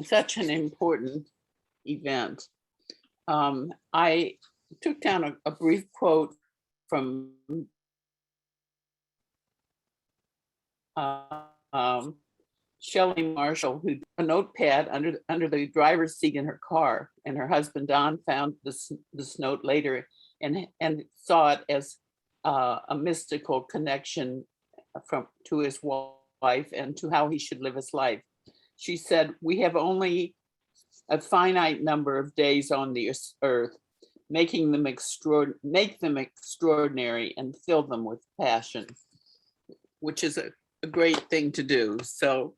such an important event. I took down a brief quote from Shelley Marshall, who a notepad under the driver's seat in her car, and her husband Don found this note later and saw it as a mystical connection to his wife and to how he should live his life. She said, "We have only a finite number of days on the earth. Make them extraordinary and fill them with passion," which is a great thing to do. So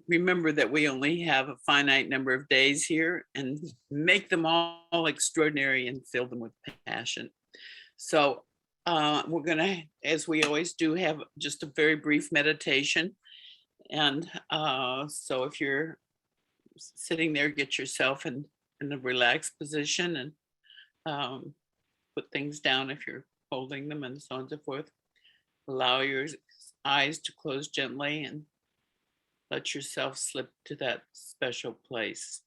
remember that we only have a finite number of days here, and make them all extraordinary and fill them with passion. So we're gonna, as we always do, have just a very brief meditation. And so if you're sitting there, get yourself in a relaxed position, and put things down if you're holding them, and so on and so forth. Allow your eyes to close gently and let yourself slip to that special place.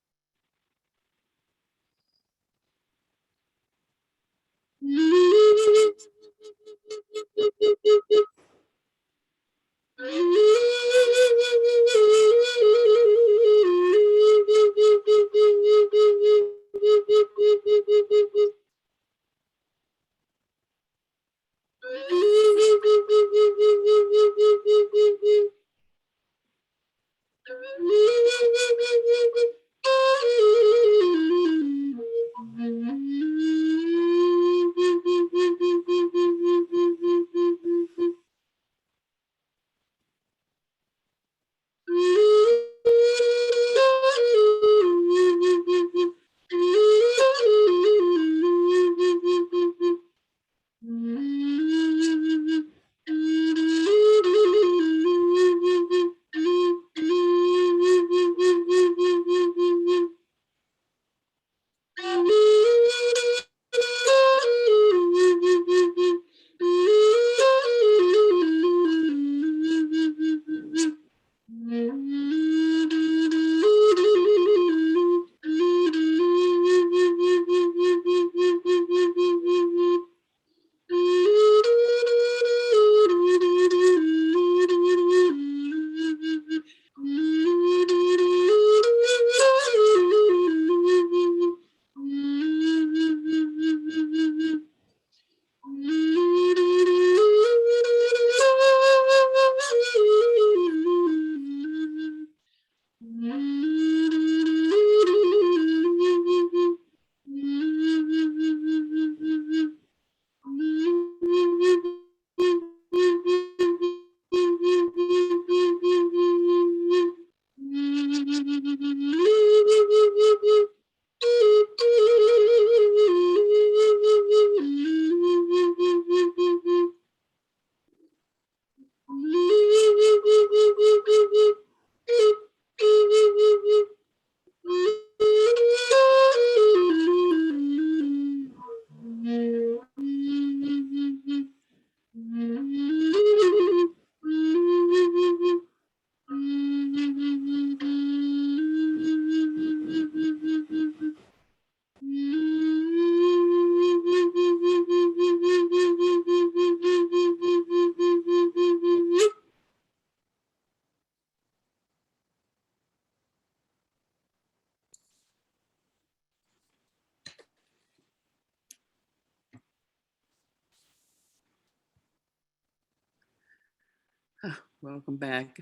Welcome back.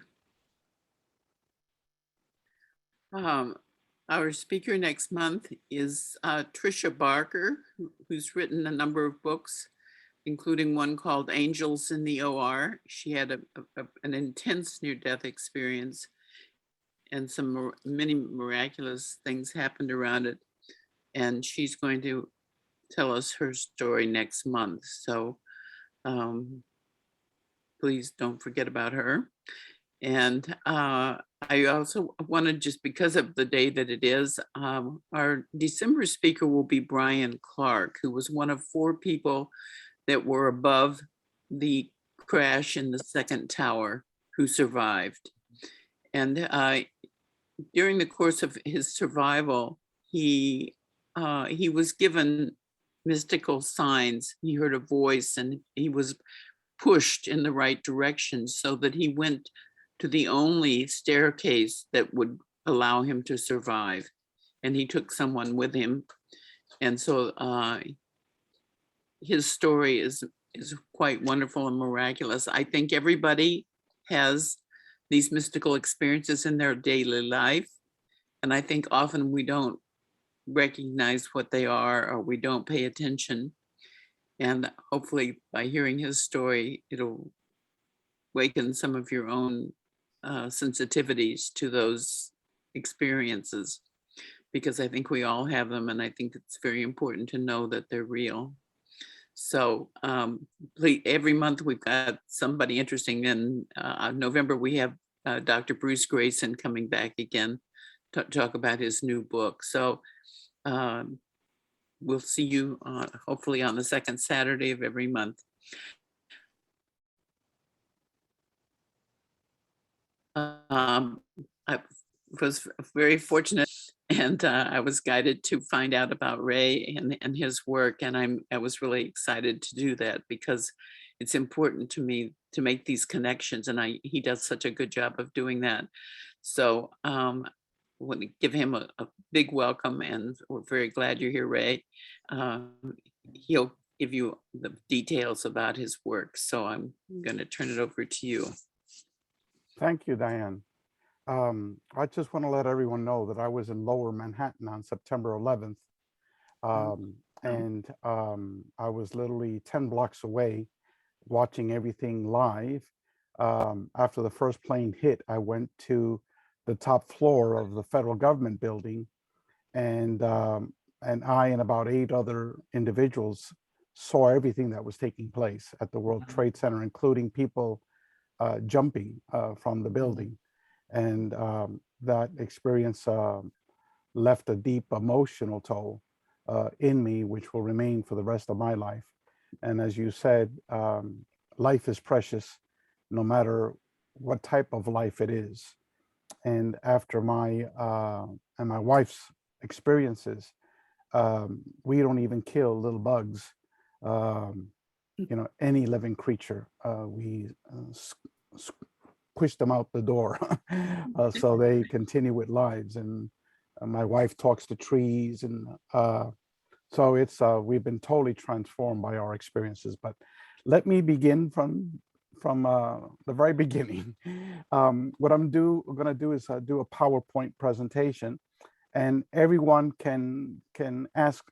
Our speaker next month is Tricia Barker, who's written a number of books, including one called Angels in the OR. She had an intense near-death experience, and many miraculous things happened around it. And she's going to tell us her story next month. So please don't forget about her. And I also wanted, just because of the day that it is, our December speaker will be Brian Clark, who was one of 4 people that were above the crash in the second tower who survived. And during the course of his survival, he was given mystical signs. He heard a voice and he was pushed in the right direction so that he went to the only staircase that would allow him to survive. And he took someone with him. And so his story is quite wonderful and miraculous. I think everybody has these mystical experiences in their daily life. And I think often we don't recognize what they are, or we don't pay attention. And hopefully by hearing his story, it'll waken some of your own sensitivities to those experiences, because I think we all have them. And I think it's very important to know that they're real. So please, every month we've got somebody interesting. In November, we have Dr. Bruce Grayson coming back again to talk about his new book. So we'll see you hopefully on the second Saturday of every month. I was very fortunate, and I was guided to find out about Ray and his work, and I was really excited to do that, because it's important to me to make these connections, and he does such a good job of doing that. So I want to give him a big welcome, and we're very glad you're here, Ray. He'll give you the details about his work, so I'm going to turn it over to you. Thank you, Diane. I just want to let everyone know that I was in Lower Manhattan on September 11th. And I was literally 10 blocks away watching everything live. After the first plane hit, I went to the top floor of the federal government building, and I and about 8 other individuals saw everything that was taking place at the World Trade Center, including people jumping from the building. And that experience left a deep emotional toll in me, which will remain for the rest of my life. And as you said, life is precious, no matter what type of life it is. And after my and my wife's experiences, we don't even kill little bugs, you know, any living creature. We push them out the door so they continue with lives. And my wife talks to trees, and so it's we've been totally transformed by our experiences. But let me begin from the very beginning. What I'm gonna do is do a PowerPoint presentation, and everyone can ask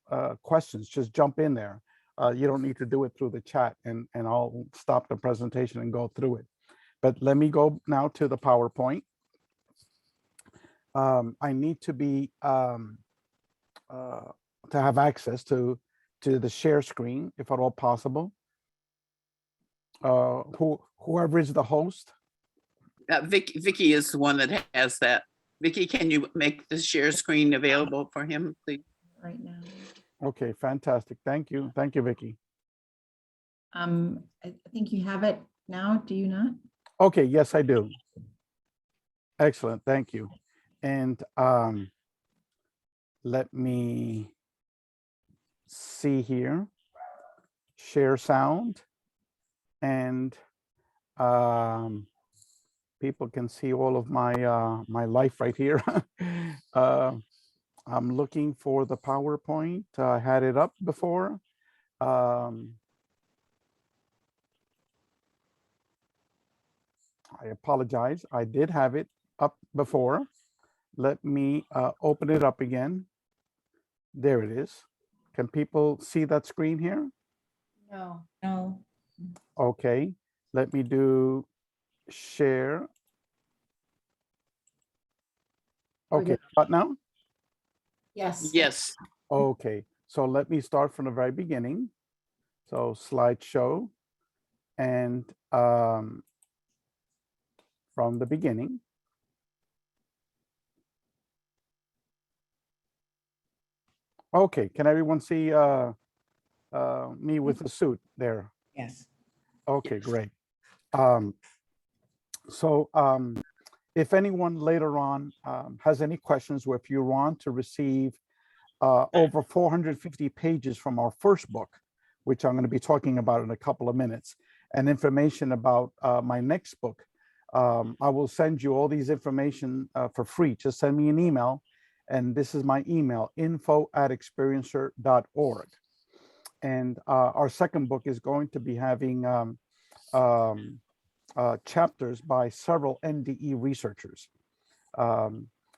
questions. Just jump in there. You don't need to do it through the chat, and I'll stop the presentation and go through it. But let me go now to the PowerPoint. I need to be to have access to the share screen, if at all possible. Whoever is the host. Vicky is the one that has that. Vicky, can you make the share screen available for him, please? Right now. Okay, fantastic. Thank you. Thank you, Vicky. I think you have it now, do you not? Okay, yes, I do. Excellent, thank you. And let me see here. Share sound, and people can see all of my my life right here. I'm looking for the PowerPoint. I had it up before. I apologize. I did have it up before. Let me open it up again. There it is. Can people see that screen here? No. No. Okay. Let me do share. Okay. What now? Yes. Yes. Okay. So let me start from the very beginning. So slideshow, and from the beginning. Okay, can everyone see me with the suit there? Yes. Okay, great. if anyone later on has any questions, or if you want to receive over 450 pages from our first book, which I'm going to be talking about in a couple of minutes, and information about my next book, I will send you all these information for free. Just send me an email, and this is my email, info@experiencer.org. And our second book is going to be having chapters by several NDE researchers.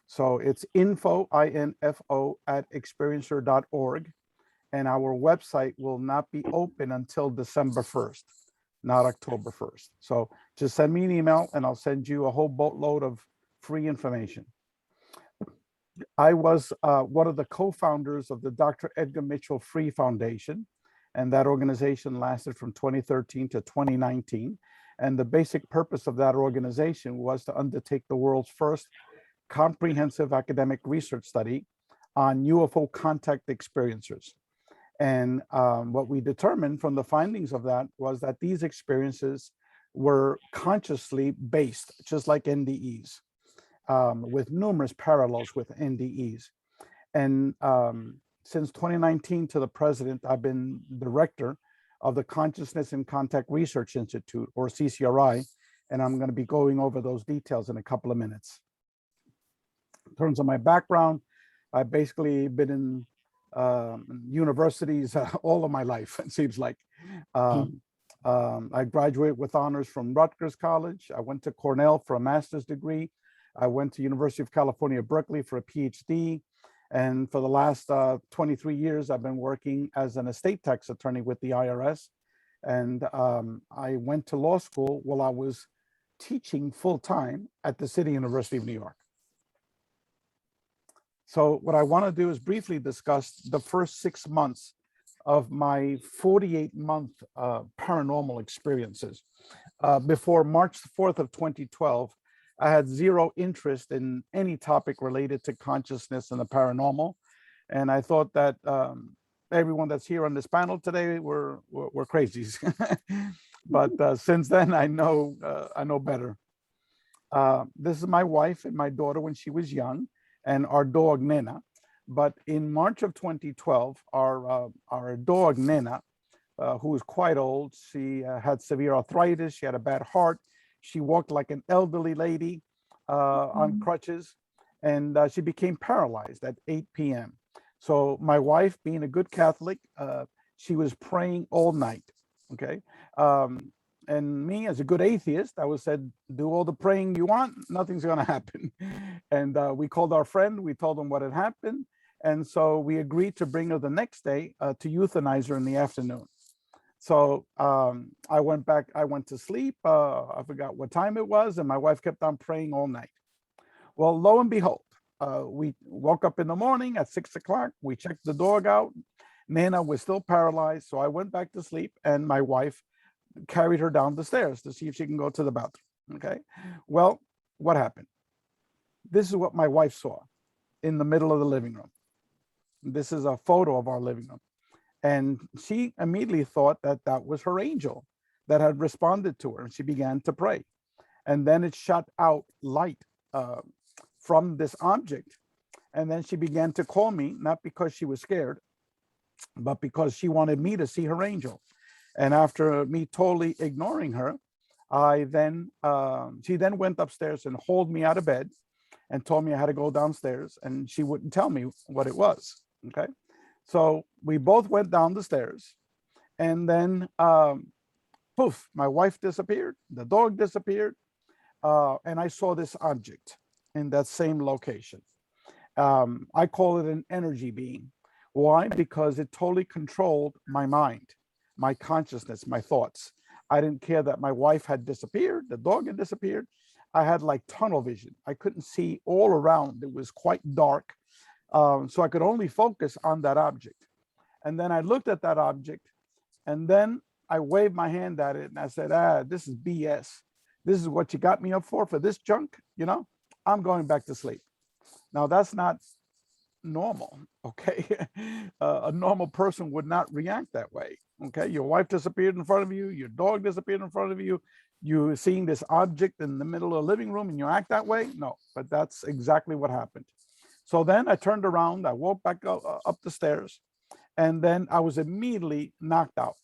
So it's info, I-N-F-O, @experiencer.org. And our website will not be open until December 1st, not October 1st. So just send me an email and I'll send you a whole boatload of free information. I was one of the co-founders of the Dr. Edgar Mitchell Free Foundation, and that organization lasted from 2013 to 2019. And the basic purpose of that organization was to undertake the world's first comprehensive academic research study on UFO contact experiencers. And what we determined from the findings of that was that these experiences were consciously based, just like NDEs, with numerous parallels with NDEs. And since 2019 to the present, I've been director of the Consciousness and Contact Research Institute, or CCRI, and I'm going to be going over those details in a couple of minutes. In terms of my background, I've basically been in universities all of my life, it seems like. I graduated with honors from Rutgers College. I went to Cornell for a master's degree. I went to University of California, Berkeley for a PhD. And for the last 23 years, I've been working as an estate tax attorney with the IRS. And I went to law school while I was teaching full-time at the City University of New York. So what I want to do is briefly discuss the first 6 months of my 48-month paranormal experiences. Before March 4th of 2012, I had zero interest in any topic related to consciousness and the paranormal. And I thought that everyone that's here on this panel today were crazies. But since then, I know better. This is my wife and my daughter when she was young, and our dog Nena. But in March of 2012, our dog Nena, who was quite old, she had severe arthritis, she had a bad heart, she walked like an elderly lady on crutches, and she became paralyzed at 8 p.m. So my wife, being a good Catholic, she was praying all night, okay? And me, as a good atheist, I was said, do all the praying you want, nothing's gonna happen. And we called our friend, we told him what had happened. And so we agreed to bring her the next day to euthanize her in the afternoon. So I went to sleep. I forgot what time it was, and my wife kept on praying all night. Well, lo and behold, we woke up in the morning at 6 o'clock. We checked the dog out. Nana was still paralyzed. So I went back to sleep, and my wife carried her down the stairs to see if she can go to the bathroom. Okay. Well, what happened? This is what my wife saw in the middle of the living room. This is a photo of our living room. And she immediately thought that that was her angel that had responded to her, and she began to pray. And then it shot out light from this object. And then she began to call me, not because she was scared, but because she wanted me to see her angel. And after me totally ignoring her, she then went upstairs and hauled me out of bed and told me I had to go downstairs, and she wouldn't tell me what it was, okay? So we both went down the stairs, and then poof, my wife disappeared, the dog disappeared, and I saw this object in that same location. I call it an energy being. Why? Because it totally controlled my mind, my consciousness, my thoughts. I didn't care that my wife had disappeared, the dog had disappeared. I had like tunnel vision. I couldn't see all around. It was quite dark. So I could only focus on that object. And then I looked at that object, and then I waved my hand at it and I said, this is BS. This is what you got me up for this junk, you know? I'm going back to sleep. Now that's not normal, okay? A normal person would not react that way, okay? Your wife disappeared in front of you, your dog disappeared in front of you, You seeing this object in the middle of the living room and you act that way? No, but that's exactly what happened. So then I turned around, I walked back up the stairs, and then I was immediately knocked out.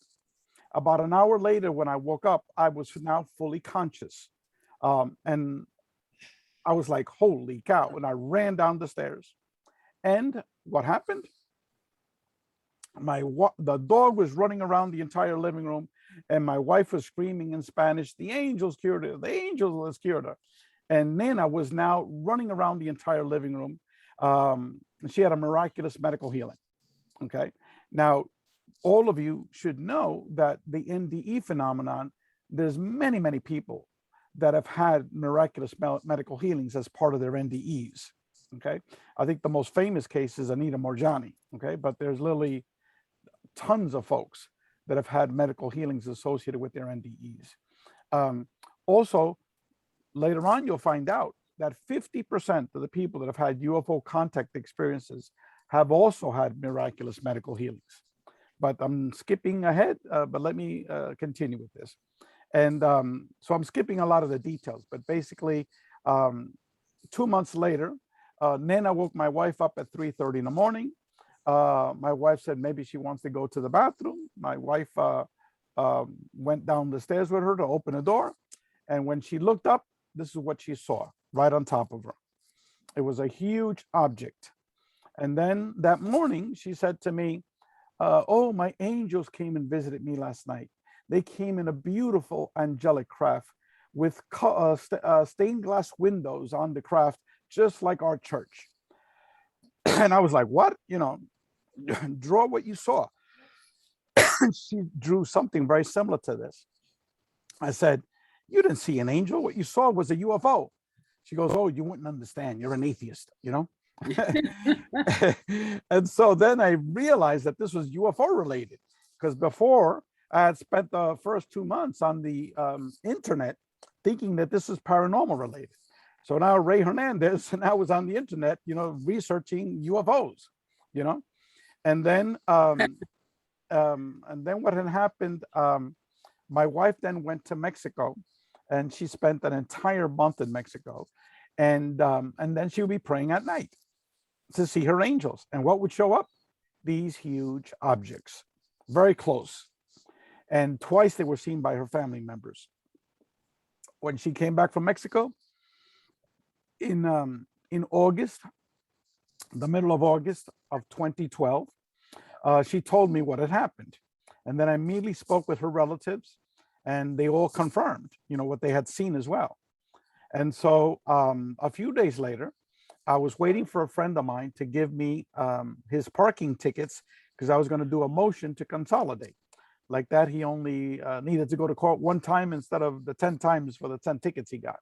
About an hour later, when I woke up, I was now fully conscious. And I was like, holy cow. And I ran down the stairs. And what happened? The dog was running around the entire living room, and my wife was screaming in Spanish, "The angels cured her, the angels cured her." And Nana was now running around the entire living room. She had a miraculous medical healing. Okay. Now, all of you should know that the NDE phenomenon, there's many, many people that have had miraculous medical healings as part of their NDEs. Okay. I think the most famous case is Anita Morjani. Okay. But there's literally tons of folks that have had medical healings associated with their NDEs. Also, later on, you'll find out that 50% of the people that have had UFO contact experiences have also had miraculous medical healings. But I'm skipping ahead, but let me continue with this. And so I'm skipping a lot of the details, but basically 2 months later, Nana woke my wife up at 3:30 in the morning. My wife said maybe she wants to go to the bathroom. My wife went down the stairs with her to open the door. And when she looked up, this is what she saw right on top of her. It was a huge object. And then that morning, she said to me, oh, my angels came and visited me last night. They came in a beautiful angelic craft with stained glass windows on the craft, just like our church. And I was like, what? You know, draw what you saw. She drew something very similar to this. I said, you didn't see an angel. What you saw was a UFO. She goes, oh, you wouldn't understand. You're an atheist, you know? And so then I realized that this was UFO related, because before I had spent the first 2 months on the internet thinking that this is paranormal related. So now Ray Hernandez, and I was on the internet, you know, researching UFOs, you know, and then what had happened, my wife then went to Mexico, and she spent an entire month in Mexico, and then she would be praying at night to see her angels. And what would show up? These huge objects, very close. And twice they were seen by her family members. When she came back from Mexico in August, the middle of August of 2012, she told me what had happened. And then I immediately spoke with her relatives, and they all confirmed, you know, what they had seen as well. And so a few days later, I was waiting for a friend of mine to give me his parking tickets, because I was going to do a motion to consolidate. Like that, he only needed to go to court one time instead of the 10 times for the 10 tickets he got.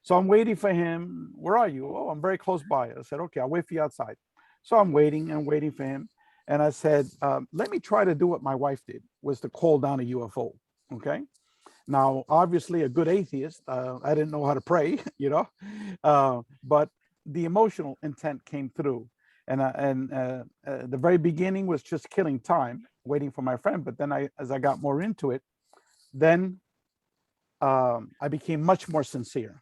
So I'm waiting for him. Where are you? Oh, I'm very close by. I said, okay, I'll wait for you outside. So I'm waiting and waiting for him. And I said, let me try to do what my wife did, was to call down a UFO. Okay. Now, obviously, a good atheist, I didn't know how to pray, you know, but the emotional intent came through. And the very beginning was just killing time, waiting for my friend. But then as I got more into it, then I became much more sincere.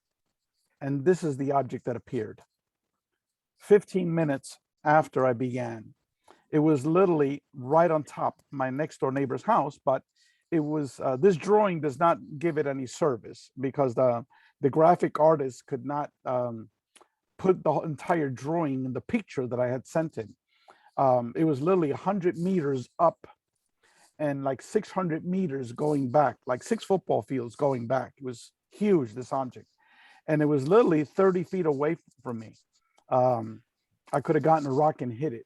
And this is the object that appeared 15 minutes after I began. It was literally right on top of my next door neighbor's house, but it was, this drawing does not give it any service, because the graphic artist could not put the entire drawing in the picture that I had sent him. It was literally 100 meters up and like 600 meters going back, like 6 football fields going back. It was huge, this object. And it was literally 30 feet away from me. I could have gotten a rock and hit it.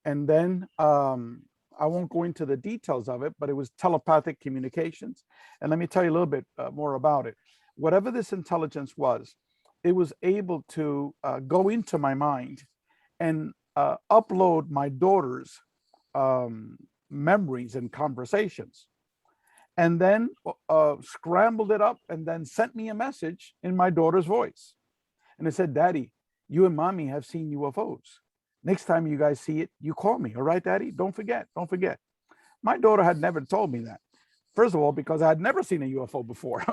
And then I won't go into the details of it, but it was telepathic communications. And let me tell you a little bit more about it. Whatever this intelligence was, it was able to go into my mind and upload my daughter's memories and conversations, and then scrambled it up and then sent me a message in my daughter's voice. And it said, Daddy, you and Mommy have seen UFOs. Next time you guys see it, you call me. All right, Daddy? Don't forget. Don't forget. My daughter had never told me that. First of all, because I had never seen a UFO before.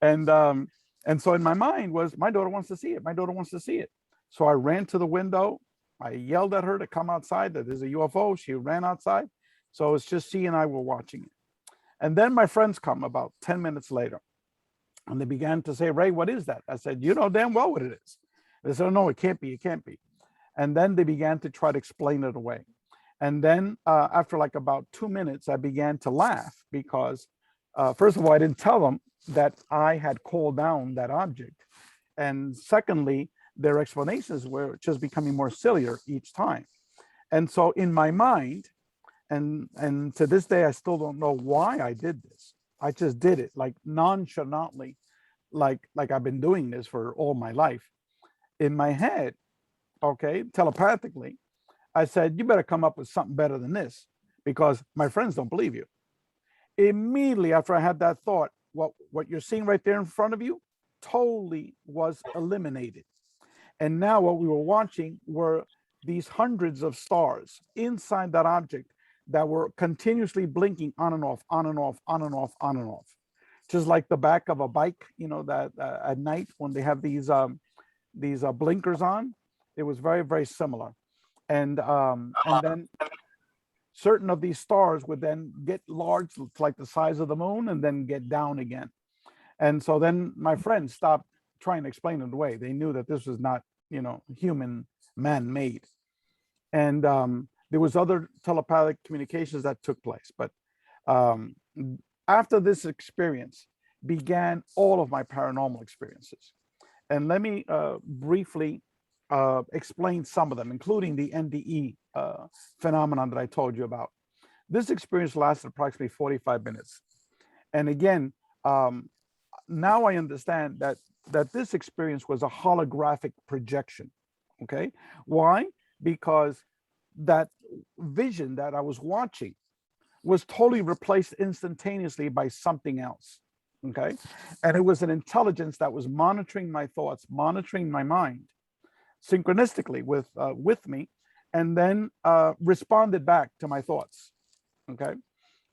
And so in my mind was, my daughter wants to see it. My daughter wants to see it. So I ran to the window. I yelled at her to come outside, that there's a UFO. She ran outside. So it's just she and I were watching it. And then my friends come about 10 minutes later. And they began to say, Ray, what is that? I said, you know damn well what it is. They said, oh, no, it can't be. It can't be. And then they began to try to explain it away. And then after like about 2 minutes, I began to laugh because, first of all, I didn't tell them that I had called down that object. And secondly, their explanations were just becoming more sillier each time. And so in my mind, and to this day, I still don't know why I did this. I just did it like nonchalantly, like I've been doing this for all my life. In my head, okay, telepathically, I said, you better come up with something better than this because my friends don't believe you. Immediately after I had that thought, what you're seeing right there in front of you totally was eliminated. And now what we were watching were these hundreds of stars inside that object that were continuously blinking on and off, on and off, on and off, on and off. Just like the back of a bike, you know, that at night when they have these blinkers on, it was very, very similar. And then certain of these stars would then get large, like the size of the moon, and then get down again. And so then my friends stopped trying to explain it away. They knew that this was not, you know, human, man-made. And there was other telepathic communications that took place. But after this experience began all of my paranormal experiences. And let me briefly explain some of them, including the NDE phenomenon that I told you about. This experience lasted approximately 45 minutes. And again, now I understand that this experience was a holographic projection. Okay. Why? Because that vision that I was watching was totally replaced instantaneously by something else. Okay. And it was an intelligence that was monitoring my thoughts, monitoring my mind synchronistically with me, and then responded back to my thoughts. Okay.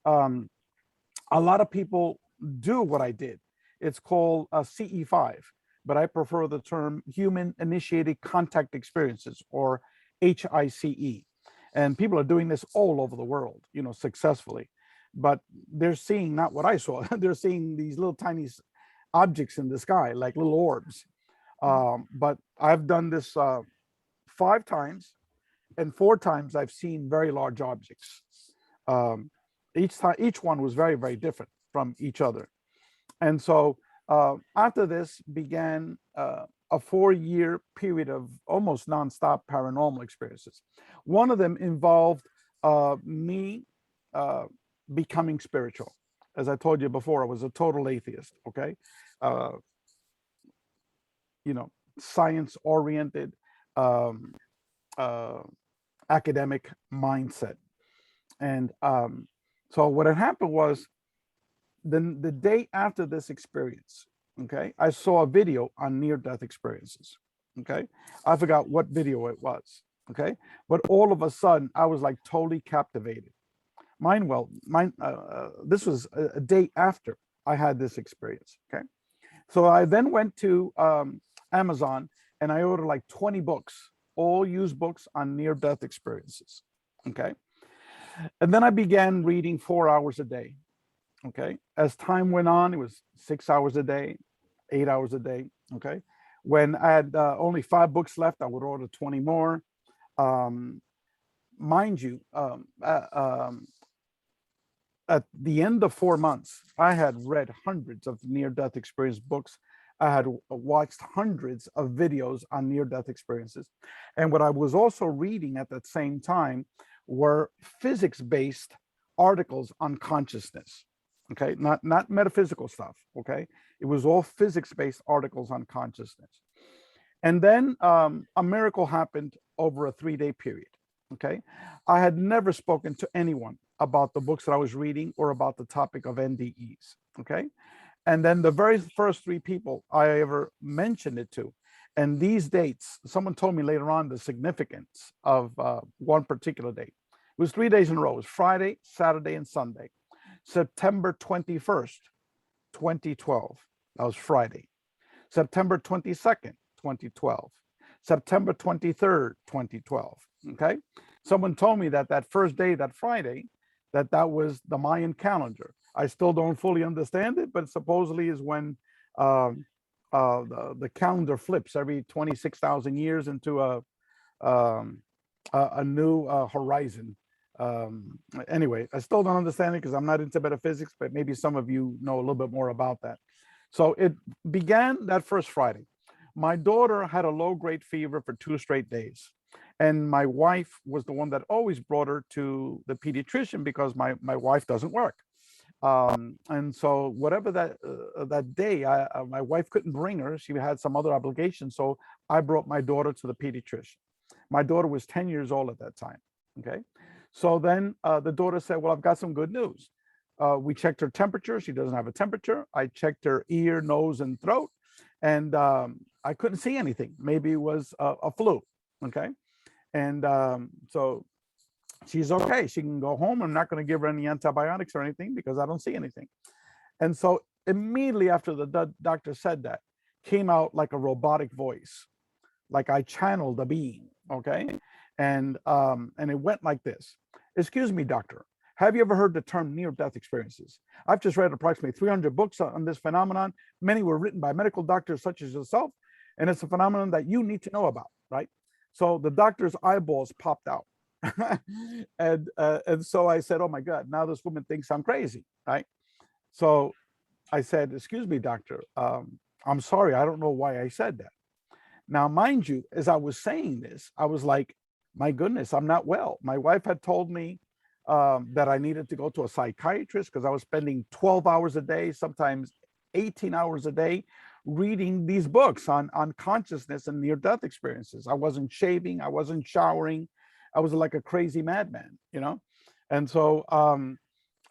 A lot of people do what I did. It's called CE5, but I prefer the term human initiated contact experiences, or HICE. And people are doing this all over the world, you know, successfully, but they're seeing not what I saw. They're seeing these little tiny objects in the sky, like little orbs. But I've done this 5 times, and 4 times I've seen very large objects. Each one was very, very different from each other. And so after this began a 4-year period of almost nonstop paranormal experiences. One of them involved me becoming spiritual. As I told you before, I was a total atheist, okay? You know, science-oriented, academic mindset. And so what had happened was, then the day after this experience, okay, I saw a video on near-death experiences, okay? I forgot what video it was, okay? But all of a sudden, I was like totally captivated. This was a day after I had this experience, okay? So I then went to Amazon and I ordered like 20 books, all used books on near-death experiences, okay? And then I began reading 4 hours a day, okay? As time went on, it was 6 hours a day, 8 hours a day, okay? When I had only 5 books left, I would order 20 more. Mind you, at the end of 4 months, I had read hundreds of near-death experience books. I had watched hundreds of videos on near-death experiences. And what I was also reading at that same time were physics-based articles on consciousness, okay? Not metaphysical stuff, okay? It was all physics-based articles on consciousness. And then a miracle happened over a 3-day period, okay? I had never spoken to anyone about the books that I was reading or about the topic of NDEs, okay? And then the very first 3 people I ever mentioned it to, and these dates, someone told me later on the significance of one particular date. It was 3 days in a row. It was Friday, Saturday, and Sunday. September 21st, 2012. That was Friday. September 22nd, 2012. September 23rd, 2012. Okay. Someone told me that that first day, that Friday, that was the Mayan calendar. I still don't fully understand it, but supposedly is when the calendar flips every 26,000 years into a new horizon. Anyway, I still don't understand it because I'm not into metaphysics, but maybe some of you know a little bit more about that. So it began that first Friday. My daughter had a low-grade fever for 2 straight days. And my wife was the one that always brought her to the pediatrician because my wife doesn't work. And so whatever that day, my wife couldn't bring her. She had some other obligation. So I brought my daughter to the pediatrician. My daughter was 10 years old at that time. Okay. So then the daughter said, well, I've got some good news. We checked her temperature. She doesn't have a temperature. I checked her ear, nose, and throat. And I couldn't see anything. Maybe it was a flu. Okay. And so she's okay. She can go home. I'm not going to give her any antibiotics or anything because I don't see anything. And so immediately after the doctor said that, came out like a robotic voice, like I channeled a being. Okay. And it went like this. Excuse me, doctor. Have you ever heard the term near-death experiences? I've just read approximately 300 books on this phenomenon. Many were written by medical doctors such as yourself. And it's a phenomenon that you need to know about, right? So the doctor's eyeballs popped out. And so I said, oh my God, now this woman thinks I'm crazy, right? So I said, excuse me, doctor, I'm sorry, I don't know why I said that. Now, mind you, as I was saying this, I was like, my goodness, I'm not well. My wife had told me that I needed to go to a psychiatrist because I was spending 12 hours a day, sometimes 18 hours a day, reading these books on consciousness and near-death experiences. I wasn't shaving, I wasn't showering. I was like a crazy madman, you know? And so,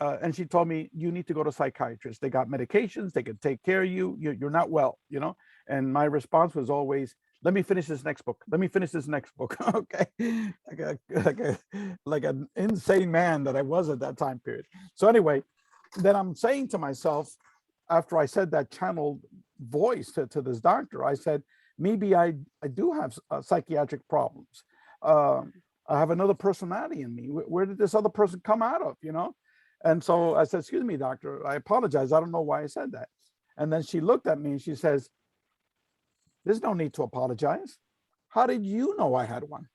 and she told me, you need to go to a psychiatrist. They got medications, they can take care of you. You're not well, you know? And my response was always, let me finish this next book. Let me finish this next book. Okay. Like an insane man that I was at that time period. So anyway, then I'm saying to myself, after I said that channeled voice to this doctor, I said, maybe I do have psychiatric problems. I have another personality in me. Where did this other person come out of, you know? And so I said, excuse me, doctor, I apologize. I don't know why I said that. And then she looked at me and she says, there's no need to apologize. How did you know I had one?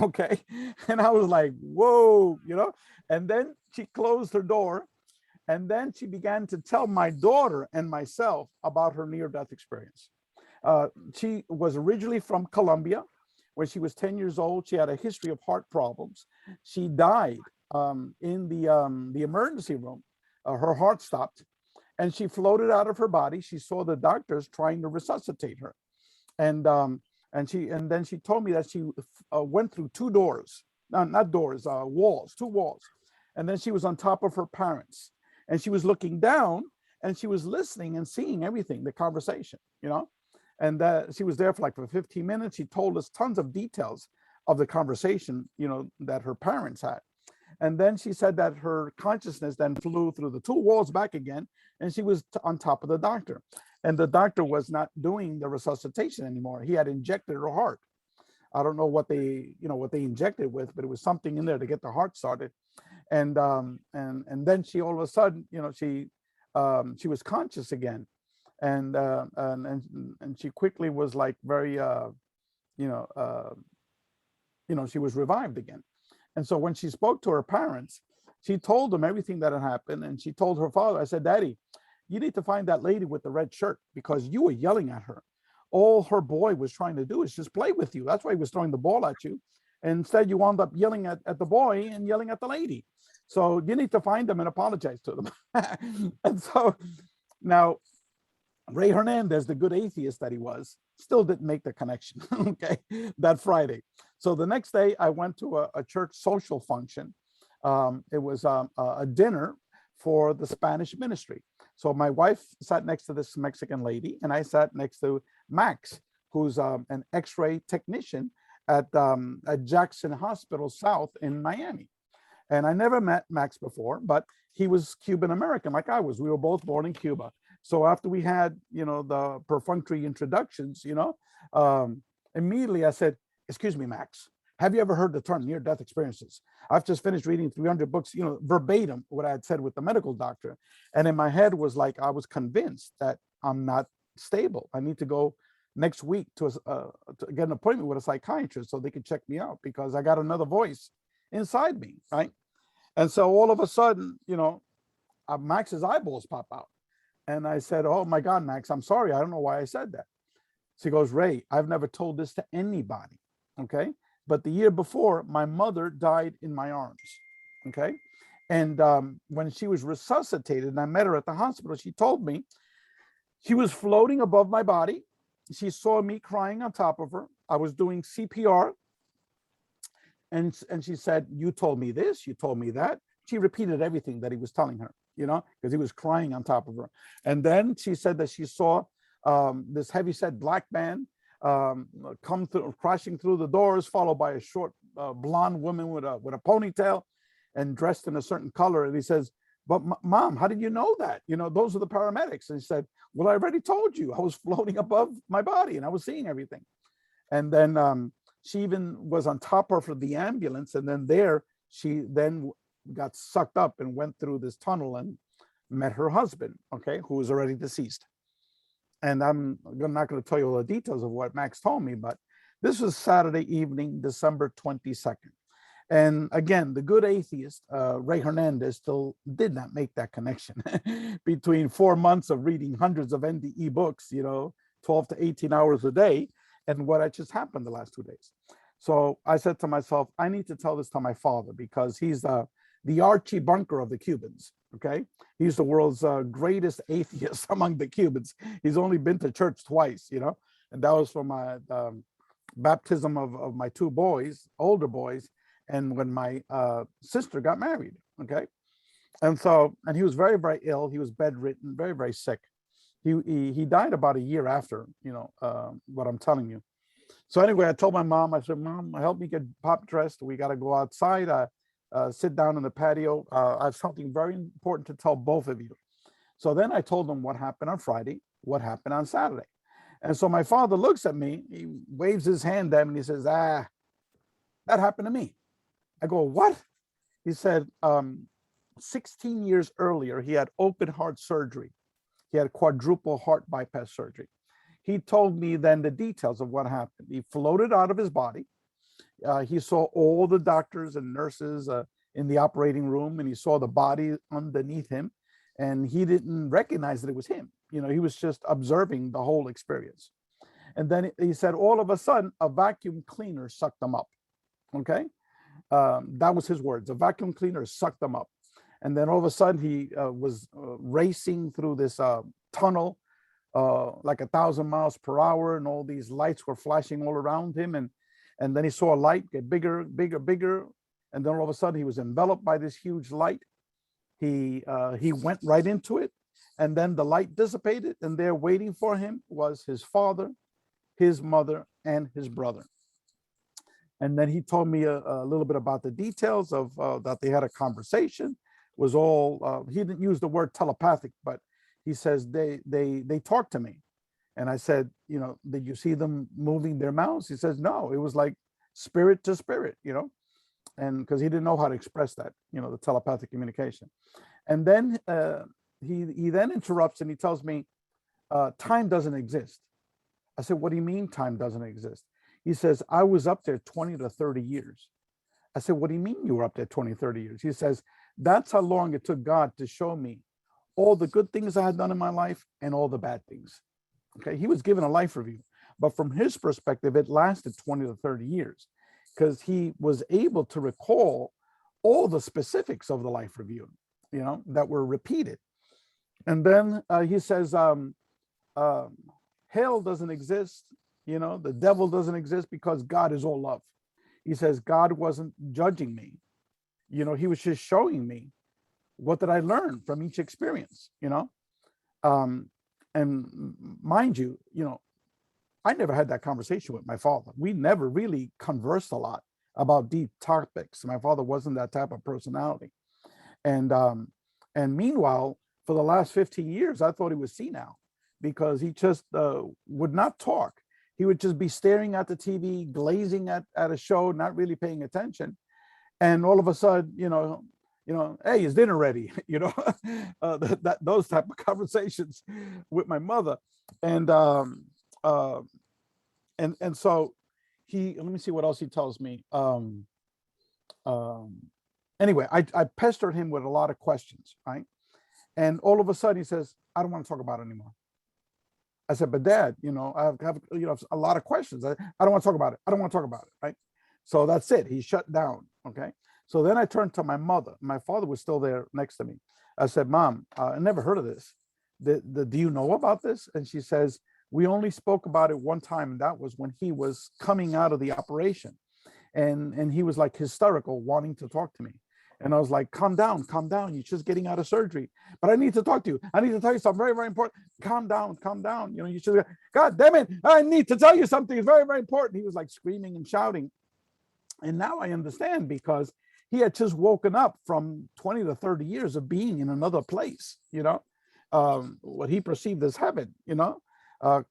Okay. And I was like, whoa, you know? And then she closed her door. And then she began to tell my daughter and myself about her near-death experience. She was originally from Colombia. When she was 10 years old, she had a history of heart problems. She died in the emergency room. Her heart stopped and she floated out of her body. She saw the doctors trying to resuscitate her. And then she told me that she went through 2 doors, not doors, walls, 2 walls. And then she was on top of her parents. And she was looking down and she was listening and seeing everything, the conversation, you know? And she was there for 15 minutes. She told us tons of details of the conversation, you know, that her parents had. And then she said that her consciousness then flew through the 2 walls back again, and she was on top of the doctor. And the doctor was not doing the resuscitation anymore. He had injected her heart. I don't know what they injected with, but it was something in there to get the heart started. And then she all of a sudden, you know, she was conscious again. And she quickly was like very, she was revived again. And so when she spoke to her parents, she told them everything that had happened. And she told her father, I said, Daddy, you need to find that lady with the red shirt because you were yelling at her. All her boy was trying to do is just play with you. That's why he was throwing the ball at you. And instead, you wound up yelling at the boy and yelling at the lady. So you need to find them and apologize to them. And so now, Ray Hernandez, the good atheist that he was, still didn't make the connection, okay, that Friday. So the next day, I went to a church social function. It was a dinner for the Spanish ministry. So my wife sat next to this Mexican lady, and I sat next to Max, who's an X-ray technician at Jackson Hospital South in Miami. And I never met Max before, but he was Cuban American like I was. We were both born in Cuba. So after we had, the perfunctory introductions, immediately I said, "Excuse me, Max, have you ever heard the term near-death experiences? I've just finished reading 300 books, verbatim what I had said with the medical doctor. And in my head was like, I was convinced that I'm not stable. I need to go next week to get an appointment with a psychiatrist so they can check me out because I got another voice inside me, right? And so all of a sudden, Max's eyeballs pop out. And I said, "Oh my God, Max, I'm sorry. I don't know why I said that." She goes, "Ray, I've never told this to anybody, okay? But the year before, my mother died in my arms, okay? And when she was resuscitated and I met her at the hospital, she told me she was floating above my body. She saw me crying on top of her. I was doing CPR. And she said, 'You told me this, you told me that.'" She repeated everything that he was telling her, because he was crying on top of her. And then she said that she saw this heavyset black man come through, crashing through the doors, followed by a short blonde woman with a ponytail and dressed in a certain color. And he says, "But Mom, how did you know that? Those are the paramedics." And he said, "Well, I already told you. I was floating above my body and I was seeing everything." And then she even was on top of the ambulance. And then she then got sucked up and went through this tunnel and met her husband, okay, who was already deceased. And I'm not going to tell you all the details of what Max told me, but this was Saturday evening, December 22nd. And again, the good atheist, Ray Hernandez, still did not make that connection between 4 months of reading hundreds of NDE books, 12 to 18 hours a day, and what had just happened the last 2 days. So I said to myself, I need to tell this to my father because he's the Archie Bunker of the Cubans, okay? He's the world's greatest atheist among the Cubans. He's only been to church twice, and that was for my baptism of my 2 boys, older boys, and when my sister got married, okay? And he was very, very ill. He was bedridden, very, very sick. He died about a year after, what I'm telling you. So anyway, I told my mom, I said, "Mom, help me get pop dressed. We got to go outside. Sit down in the patio. I have something very important to tell both of you." So then I told them what happened on Friday, what happened on Saturday. And so my father looks at me, he waves his hand at me and he says, "That happened to me." I go, "What?" He said, 16 years earlier, he had open heart surgery. He had quadruple heart bypass surgery. He told me then the details of what happened. He floated out of his body. He saw all the doctors and nurses in the operating room, and he saw the body underneath him, and he didn't recognize that it was him. He was just observing the whole experience. And then he said, all of a sudden, a vacuum cleaner sucked them up. Okay, that was his words. A vacuum cleaner sucked them up. And then all of a sudden, he was racing through this tunnel like 1,000 miles per hour, and all these lights were flashing all around him. And then he saw a light get bigger, bigger, bigger. And then all of a sudden he was enveloped by this huge light. He went right into it. And then the light dissipated, and there waiting for him was his father, his mother, and his brother. And then he told me a little bit about the details of that they had a conversation. Was all, he didn't use the word telepathic, but he says they talked to me. And I said, did you see them moving their mouths? He says, no, it was like spirit to spirit, and because he didn't know how to express that, the telepathic communication. And then he then interrupts and he tells me, time doesn't exist. I said, what do you mean time doesn't exist? He says, I was up there 20 to 30 years. I said, what do you mean you were up there 20, 30 years? He says, that's how long it took God to show me all the good things I had done in my life and all the bad things. Okay, he was given a life review, but from his perspective, it lasted 20 to 30 years because he was able to recall all the specifics of the life review, that were repeated. And then he says, hell doesn't exist, the devil doesn't exist because God is all love. He says, God wasn't judging me. He was just showing me what did I learn from each experience, and mind you, I never had that conversation with my father. We never really conversed a lot about deep topics. My father wasn't that type of personality. And meanwhile, for the last 15 years, I thought he was senile because he just would not talk. He would just be staring at the TV, glazing at a show, not really paying attention. And all of a sudden, hey, is dinner ready? Those type of conversations with my mother. And so let me see what else he tells me. Anyway, I pestered him with a lot of questions, right? And all of a sudden he says, I don't want to talk about it anymore. I said, but Dad, I have a lot of questions. I don't want to talk about it. I don't want to talk about it, right? So that's it. He shut down, okay? So then I turned to my mother. My father was still there next to me. I said, Mom, I never heard of this. Do you know about this? And she says, we only spoke about it one time, and that was when he was coming out of the operation. And he was like hysterical, wanting to talk to me. And I was like, calm down. You're just getting out of surgery. But I need to talk to you. I need to tell you something very, very important. Calm down. You should, God damn it, I need to tell you something. It's very, very important. He was like screaming and shouting. And now I understand, because he had just woken up from 20 to 30 years of being in another place, what he perceived as heaven,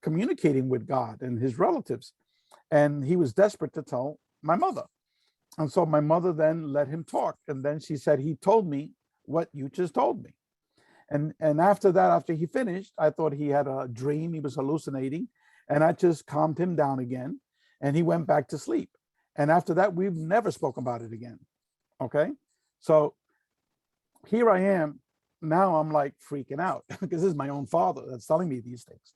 communicating with God and his relatives. And he was desperate to tell my mother. And so my mother then let him talk. And then she said, he told me what you just told me. And after that, after he finished, I thought he had a dream, he was hallucinating. And I just calmed him down again. And he went back to sleep. And after that, we've never spoken about it again. Okay. So here I am. Now I'm like freaking out because this is my own father that's telling me these things.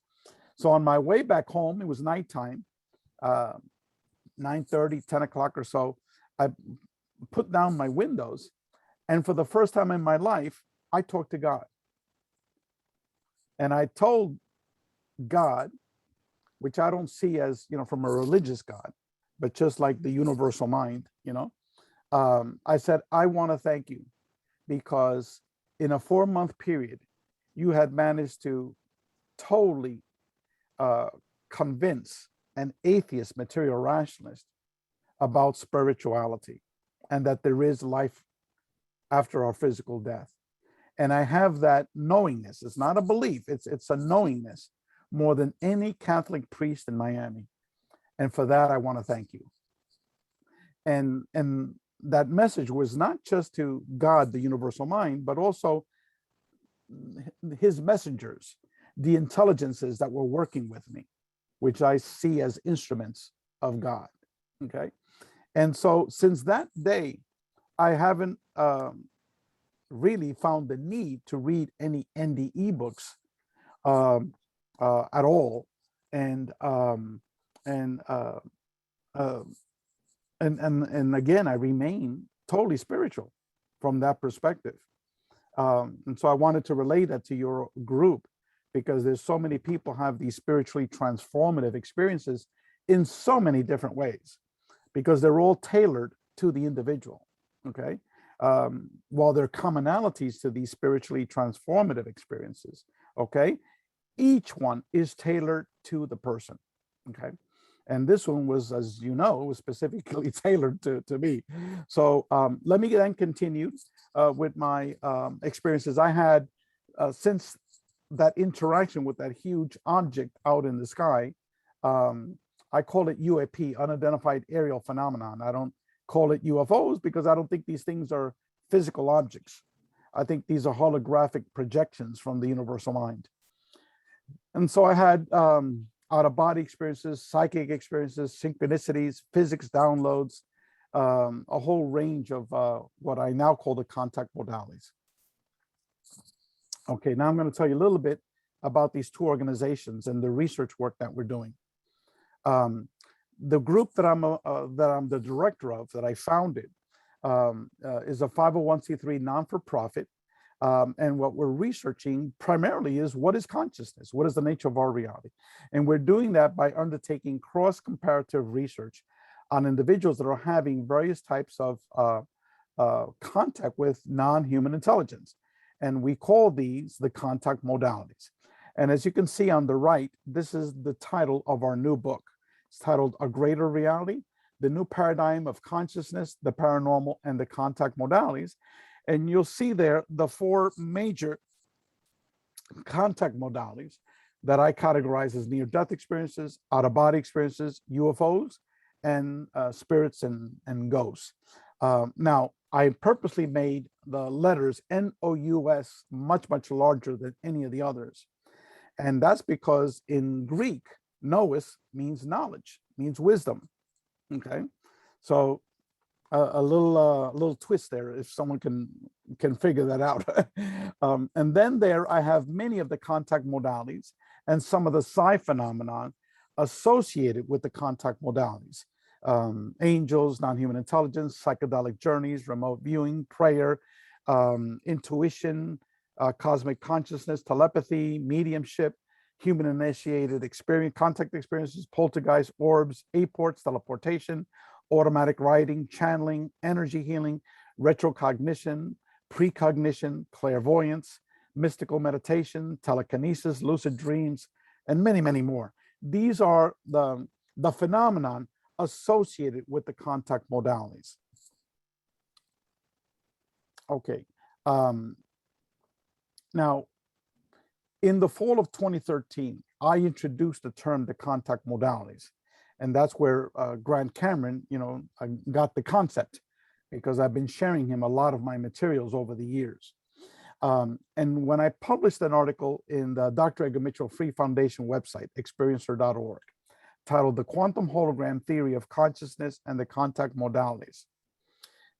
So on my way back home, it was nighttime, 9:30, 10 o'clock or so. I put down my windows, and for the first time in my life, I talked to God. And I told God, which I don't see as, from a religious God, but just like the universal mind, I said, I want to thank you, because in a 4-month period, you had managed to totally convince an atheist material rationalist about spirituality and that there is life after our physical death. And I have that knowingness. It's not a belief, it's a knowingness more than any Catholic priest in Miami. And for that, I want to thank you. And that message was not just to God, the universal mind, but also his messengers, the intelligences that were working with me, which I see as instruments of God. Okay. And so since that day, I haven't really found the need to read any NDE books at all. And again, I remain totally spiritual from that perspective. And so I wanted to relay that to your group, because there's so many people have these spiritually transformative experiences in so many different ways, because they're all tailored to the individual. Okay. While there are commonalities to these spiritually transformative experiences, okay, each one is tailored to the person. Okay. And this one was, as you know, was specifically tailored to me. So let me then continue with my experiences. I had, since that interaction with that huge object out in the sky, I call it UAP, unidentified aerial phenomenon. I don't call it UFOs because I don't think these things are physical objects. I think these are holographic projections from the universal mind. And so I had out-of-body experiences, psychic experiences, synchronicities, physics downloads, a whole range of what I now call the contact modalities. Okay, now I'm going to tell you a little bit about these two organizations and the research work that we're doing. The group that I'm the director of, that I founded, is a 501c3 non-for-profit. And what we're researching primarily is, what is consciousness? What is the nature of our reality? And we're doing that by undertaking cross-comparative research on individuals that are having various types of contact with non-human intelligence. And we call these the contact modalities. And as you can see on the right, this is the title of our new book. It's titled A Greater Reality, the new paradigm of consciousness, the paranormal, and the contact modalities. And you'll see there the four major contact modalities that I categorize as near-death experiences, out-of-body experiences, UFOs, and spirits and ghosts. Now, I purposely made the letters N-O-U-S much, much larger than any of the others. And that's because in Greek, nous means knowledge, means wisdom. Okay, so a little twist there, if someone can figure that out. And then there I have many of the contact modalities and some of the psi phenomenon associated with the contact modalities. Angels, non-human intelligence, psychedelic journeys, remote viewing, prayer, intuition, cosmic consciousness, telepathy, mediumship, human initiated experience, contact experiences, poltergeist, orbs, aports, teleportation, automatic writing, channeling, energy healing, retrocognition, precognition, clairvoyance, mystical meditation, telekinesis, lucid dreams, and many, many more. These are the phenomenon associated with the contact modalities. Okay. Now, in the fall of 2013, I introduced the term the contact modalities. And that's where Grant Cameron, got the concept, because I've been sharing him a lot of my materials over the years. And when I published an article in the Dr. Edgar Mitchell Free Foundation website, experiencer.org, titled The Quantum Hologram Theory of Consciousness and the Contact Modalities.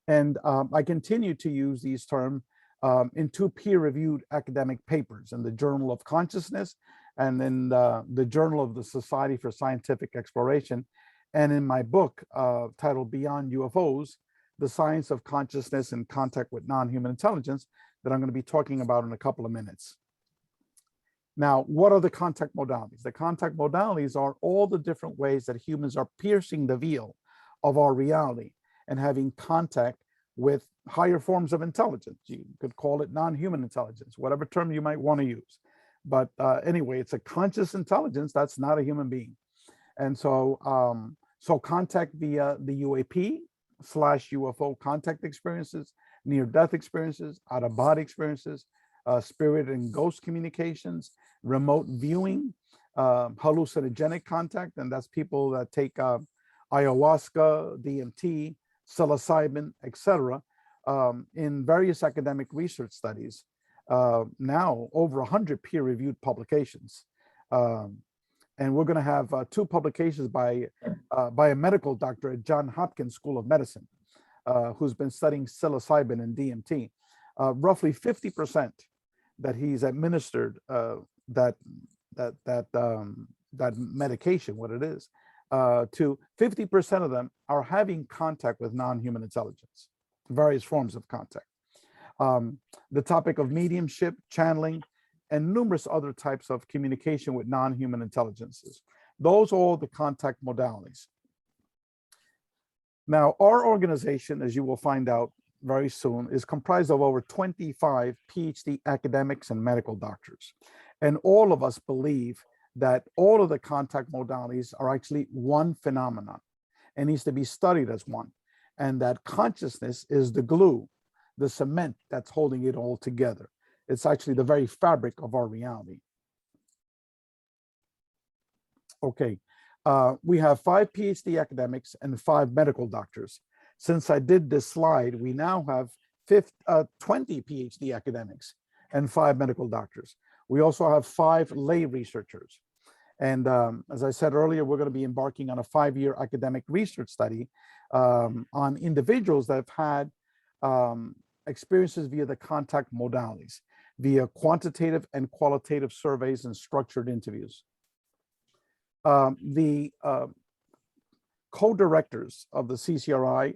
And I continue to use these terms in two peer-reviewed academic papers in the Journal of Consciousness and in the Journal of the Society for Scientific Exploration, and in my book titled Beyond UFOs, The Science of Consciousness and Contact with Non-Human Intelligence, that I'm going to be talking about in a couple of minutes. Now, what are the contact modalities? The contact modalities are all the different ways that humans are piercing the veil of our reality and having contact with higher forms of intelligence. You could call it non-human intelligence, whatever term you might want to use. But anyway, it's a conscious intelligence that's not a human being. And so, so contact via the UAP/UFO contact experiences, near-death experiences, out-of-body experiences, spirit and ghost communications, remote viewing, hallucinogenic contact, and that's people that take ayahuasca, DMT, psilocybin, etc. In various academic research studies. Now over 100 peer-reviewed publications. And we're going to have two publications by a medical doctor at Johns Hopkins School of Medicine, who's been studying psilocybin and DMT. Roughly 50% that he's administered that medication, what it is, to 50% of them are having contact with non-human intelligence, various forms of contact. The topic of mediumship, channeling, and numerous other types of communication with non-human intelligences. Those are all the contact modalities. Now, our organization, as you will find out very soon, is comprised of over 25 PhD academics and medical doctors. And all of us believe that all of the contact modalities are actually one phenomenon and needs to be studied as one. And that consciousness is the glue, the cement that's holding it all together. It's actually the very fabric of our reality. Okay, we have 5 PhD academics and 5 medical doctors. Since I did this slide, we now have 20 PhD academics and 5 medical doctors. We also have 5 lay researchers. And as I said earlier, we're going to be embarking on a 5-year academic research study on individuals that have had experiences via the contact modalities, via quantitative and qualitative surveys and structured interviews. The co-directors of the CCRI,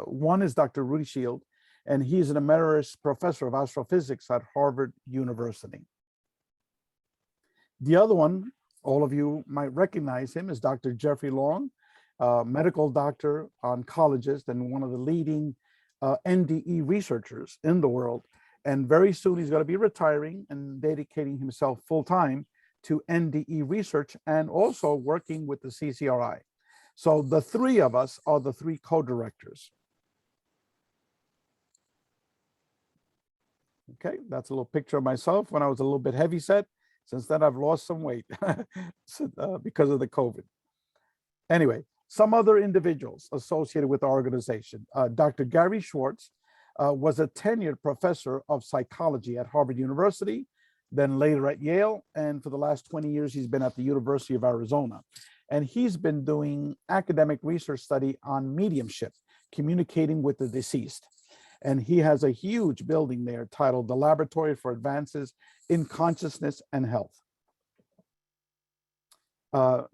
one is Dr. Rudy Shield, and he's an emeritus professor of astrophysics at Harvard University. The other one, all of you might recognize him, is Dr. Jeffrey Long, medical doctor, oncologist, and one of the leading NDE researchers in the world. And very soon he's going to be retiring and dedicating himself full-time to NDE research and also working with the CCRI. So the three of us are the three co-directors. Okay, that's a little picture of myself when I was a little bit heavy set. Since then, I've lost some weight because of the COVID. Anyway, some other individuals associated with our organization. Dr. Gary Schwartz was a tenured professor of psychology at Harvard University, then later at Yale. And for the last 20 years, he's been at the University of Arizona. And he's been doing academic research study on mediumship, communicating with the deceased. And he has a huge building there titled the Laboratory for Advances in Consciousness and Health.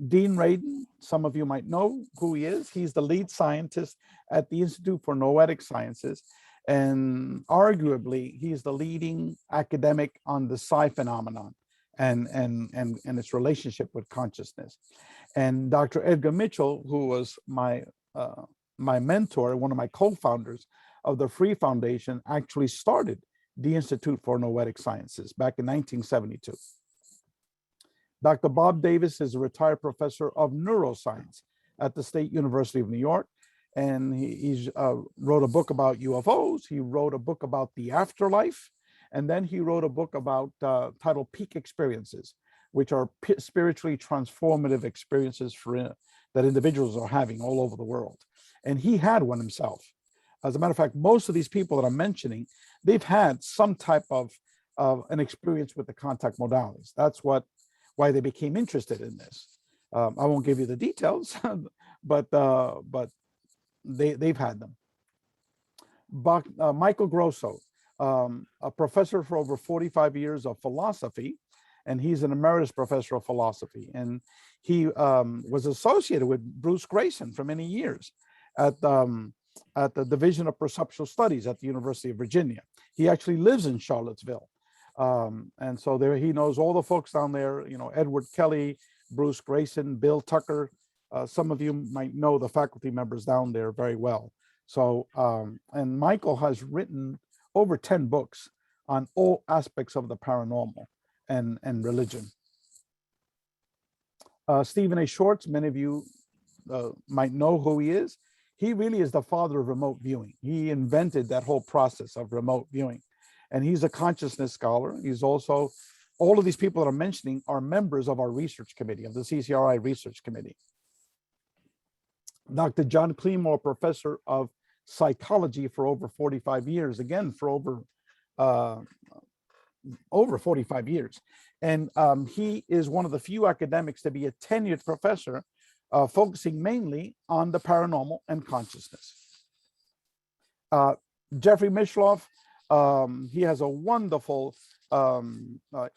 Dean Radin, some of you might know who he is. He's the lead scientist at the Institute for Noetic Sciences. And arguably, he's the leading academic on the psi phenomenon and its relationship with consciousness. And Dr. Edgar Mitchell, who was my mentor, one of my co-founders of the Free Foundation, actually started the Institute for Noetic Sciences back in 1972. Dr. Bob Davis is a retired professor of neuroscience at the State University of New York. And he wrote a book about UFOs. He wrote a book about the afterlife. And then he wrote a book about titled Peak Experiences, which are spiritually transformative experiences that individuals are having all over the world. And he had one himself. As a matter of fact, most of these people that I'm mentioning, they've had some type of an experience with the contact modalities. That's why they became interested in this. I won't give you the details, but they've had them. But Michael Grosso, a professor for over 45 years of philosophy, and he's an emeritus professor of philosophy. And he was associated with Bruce Grayson for many years at the Division of Perceptual Studies at the University of Virginia. He actually lives in Charlottesville. And so there he knows all the folks down there, you know, Edward Kelly, Bruce Grayson, Bill Tucker. Some of you might know the faculty members down there very well. So, and Michael has written over 10 books on all aspects of the paranormal and religion. Stephen A. Schwartz, many of you might know who he is. He really is the father of remote viewing. He invented that whole process of remote viewing. And he's a consciousness scholar. He's also, all of these people that I'm mentioning are members of our research committee, of the CCRI research committee. Dr. John Clemore, professor of psychology for over 45 years, again, for over 45 years. And he is one of the few academics to be a tenured professor, focusing mainly on the paranormal and consciousness. Jeffrey Mishloff, he has a wonderful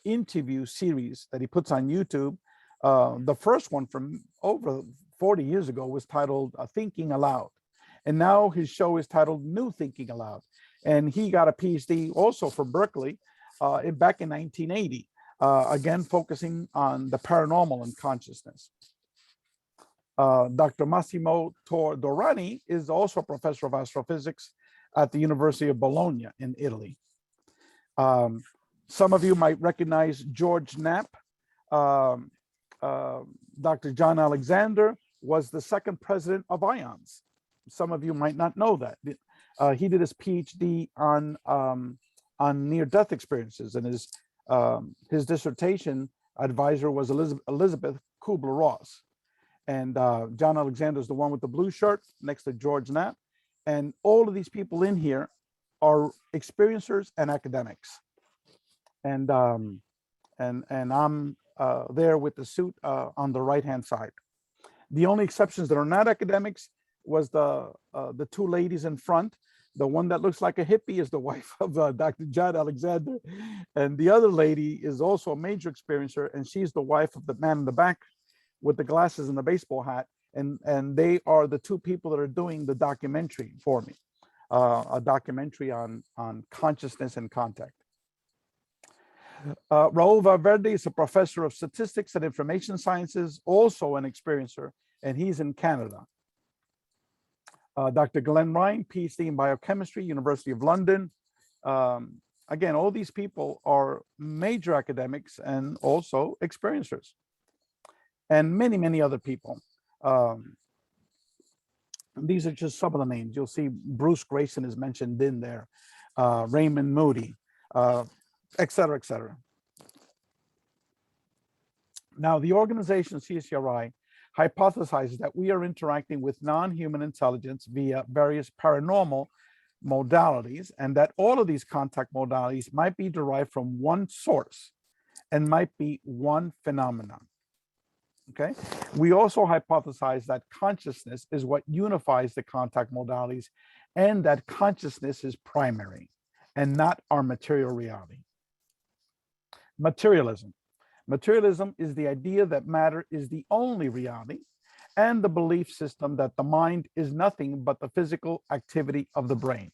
interview series that he puts on YouTube. The first one from over 40 years ago was titled Thinking Aloud. And now his show is titled New Thinking Aloud. And he got a PhD also from Berkeley back in 1980, again, focusing on the paranormal and consciousness. Dr. Massimo Dorani is also a professor of astrophysics at the University of Bologna in Italy. Some of you might recognize George Knapp. Dr. John Alexander was the second president of IANDS. Some of you might not know that. He did his PhD on near-death experiences, and his dissertation advisor was Elizabeth Kubler-Ross. And John Alexander is the one with the blue shirt next to George Knapp. And all of these people in here are experiencers and academics. And I'm there with the suit on the right-hand side. The only exceptions that are not academics was the two ladies in front. The one that looks like a hippie is the wife of Dr. John Alexander. And the other lady is also a major experiencer, and she's the wife of the man in the back with the glasses and the baseball hat. And they are the two people that are doing the documentary for me, a documentary on consciousness and contact. Raul Valverde is a professor of statistics and information sciences, also an experiencer, and he's in Canada. Dr. Glenn Ryan, PhD in biochemistry, University of London. Again, all these people are major academics and also experiencers. And many, many other people. These are just some of the names. You'll see Bruce Grayson is mentioned in there, Raymond Moody, et cetera, et cetera. Now, the organization CCRI hypothesizes that we are interacting with non-human intelligence via various paranormal modalities, and that all of these contact modalities might be derived from one source and might be one phenomenon. Okay. We also hypothesize that consciousness is what unifies the contact modalities, and that consciousness is primary and not our material reality. Materialism. Materialism is the idea that matter is the only reality, and the belief system that the mind is nothing but the physical activity of the brain.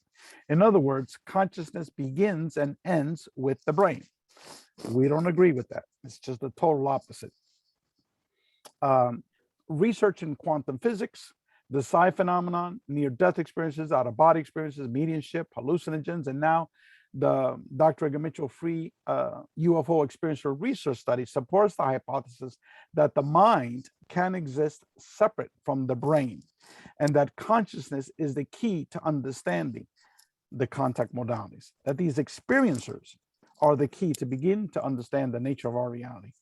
In other words, consciousness begins and ends with the brain. We don't agree with that. It's just the total opposite. Research in quantum physics, the psi phenomenon, near-death experiences, out-of-body experiences, mediumship, hallucinogens, and now the Dr. Edgar Mitchell free UFO experiencer research study supports the hypothesis that the mind can exist separate from the brain, and that consciousness is the key to understanding the contact modalities, that these experiencers are the key to begin to understand the nature of our reality.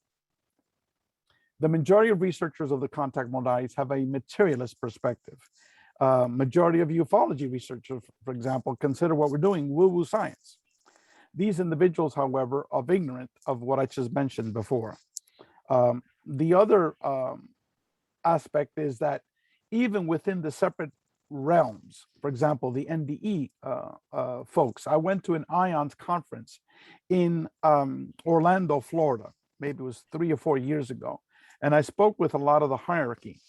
The majority of researchers of the contact modalities have a materialist perspective. Majority of ufology researchers, for example, consider what we're doing woo-woo science. These individuals, however, are ignorant of what I just mentioned before. The other aspect is that even within the separate realms, for example, the NDE folks, I went to an IANDS conference in Orlando, Florida, maybe it was 3 or 4 years ago. And I spoke with a lot of the hierarchy,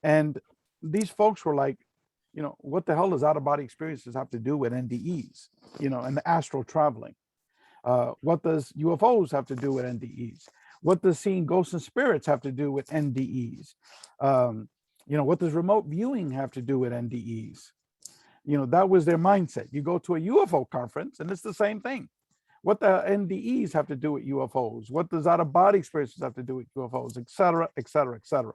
and these folks were like, you know, what the hell does out-of-body experiences have to do with NDEs, you know, and the astral traveling? What does UFOs have to do with NDEs? What does seeing ghosts and spirits have to do with NDEs? You know, what does remote viewing have to do with NDEs? You know, that was their mindset. You go to a UFO conference and it's the same thing. What the NDEs have to do with UFOs? What does out-of-body experiences have to do with UFOs, et cetera, et cetera, et cetera.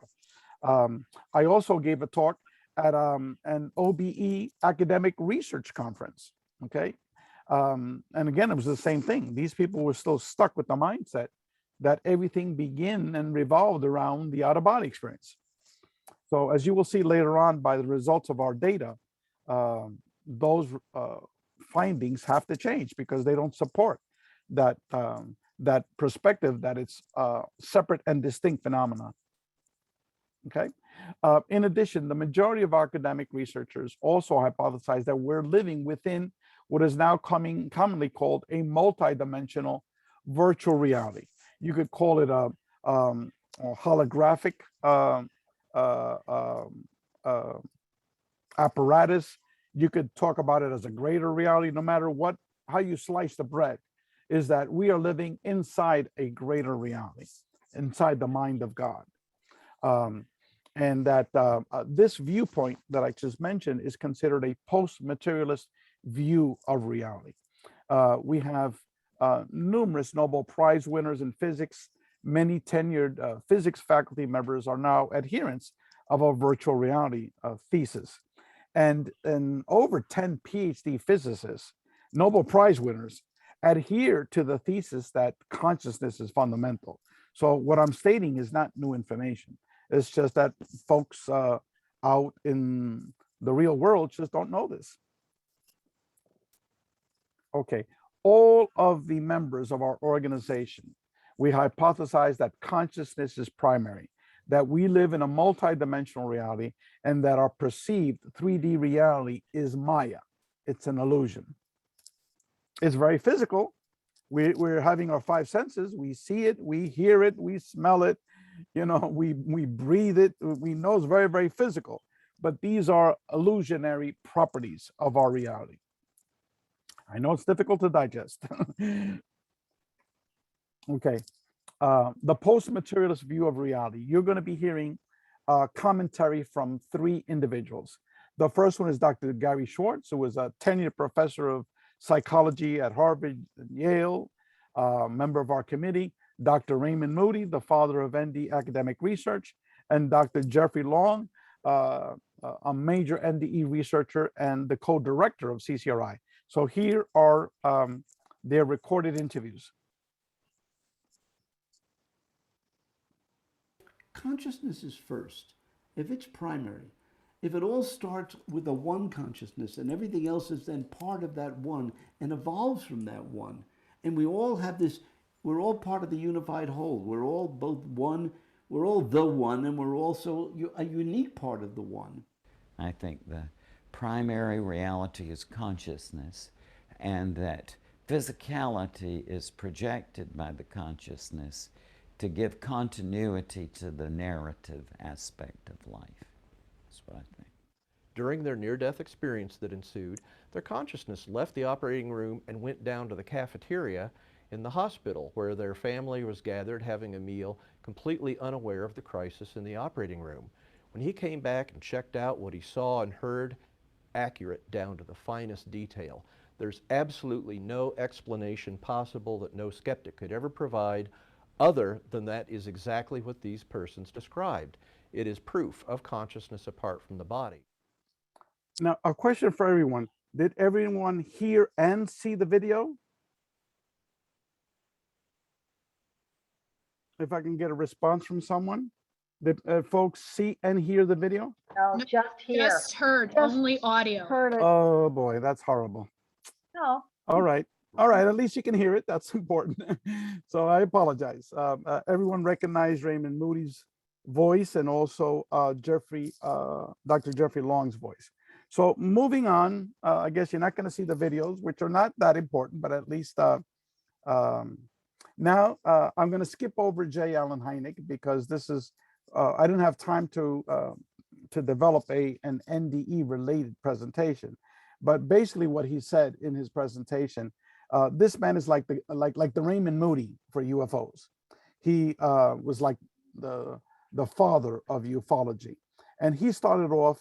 I also gave a talk at an OBE academic research conference, okay? And again, it was the same thing. These people were still stuck with the mindset that everything began and revolved around the out-of-body experience. So as you will see later on by the results of our data, those findings have to change because they don't support that that perspective that it's separate and distinct phenomena. Okay. In addition, the majority of academic researchers also hypothesize that we're living within what is now commonly called a multidimensional virtual reality. You could call it a holographic apparatus. You could talk about it as a greater reality. No matter what, how you slice the bread, is that we are living inside a greater reality, inside the mind of God. And that this viewpoint that I just mentioned is considered a post-materialist view of reality. We have numerous Nobel Prize winners in physics. Many tenured physics faculty members are now adherents of a virtual reality thesis. And over 10 PhD physicists, Nobel Prize winners, adhere to the thesis that consciousness is fundamental. So what I'm stating is not new information. It's just that folks out in the real world just don't know this. Okay, all of the members of our organization, we hypothesize that consciousness is primary, that we live in a multidimensional reality, and that our perceived 3D reality is Maya. It's an illusion. It's very physical. We're having our 5 senses. We see it, we hear it, we smell it, you know, we breathe it. We know it's very, very physical, but these are illusionary properties of our reality. I know it's difficult to digest. Okay. The post-materialist view of reality. You're going to be hearing commentary from 3 individuals. The first one is Dr. Gary Schwartz, who was a tenured professor of psychology at Harvard and Yale, member of our committee. Dr. Raymond Moody, the father of ND academic research, and Dr. Jeffrey Long, a major NDE researcher and the co-director of CCRI. So here are their recorded interviews. Consciousness is first. If it's primary, if it all starts with a one consciousness and everything else is then part of that one and evolves from that one, and we all have this, we're all part of the unified whole. We're all both one, we're all the one, and we're also a unique part of the one. I think the primary reality is consciousness, and that physicality is projected by the consciousness to give continuity to the narrative aspect of life. That's what I think. During their near-death experience that ensued, their consciousness left the operating room and went down to the cafeteria in the hospital, where their family was gathered having a meal, completely unaware of the crisis in the operating room. When he came back and checked out what he saw and heard, accurate down to the finest detail. There's absolutely no explanation possible that no skeptic could ever provide other than that is exactly what these persons described. It is proof of consciousness apart from the body. Now, a question for everyone. Did everyone hear and see the video? If I can get a response from someone. Did folks see and hear the video? No, No, just here. Just heard, Just only audio. Heard it. Oh boy, that's horrible. No. All right. All right, at least you can hear it. That's important. So I apologize. Everyone recognized Raymond Moody's voice and also Dr. Jeffrey Long's voice. So moving on, I guess you're not going to see the videos, which are not that important, but at least now I'm going to skip over J. Allen Hynek because this is, I didn't have time to develop an NDE related presentation. But basically what he said in his presentation, this man is like the Raymond Moody for UFOs. He was like the father of ufology, and he started off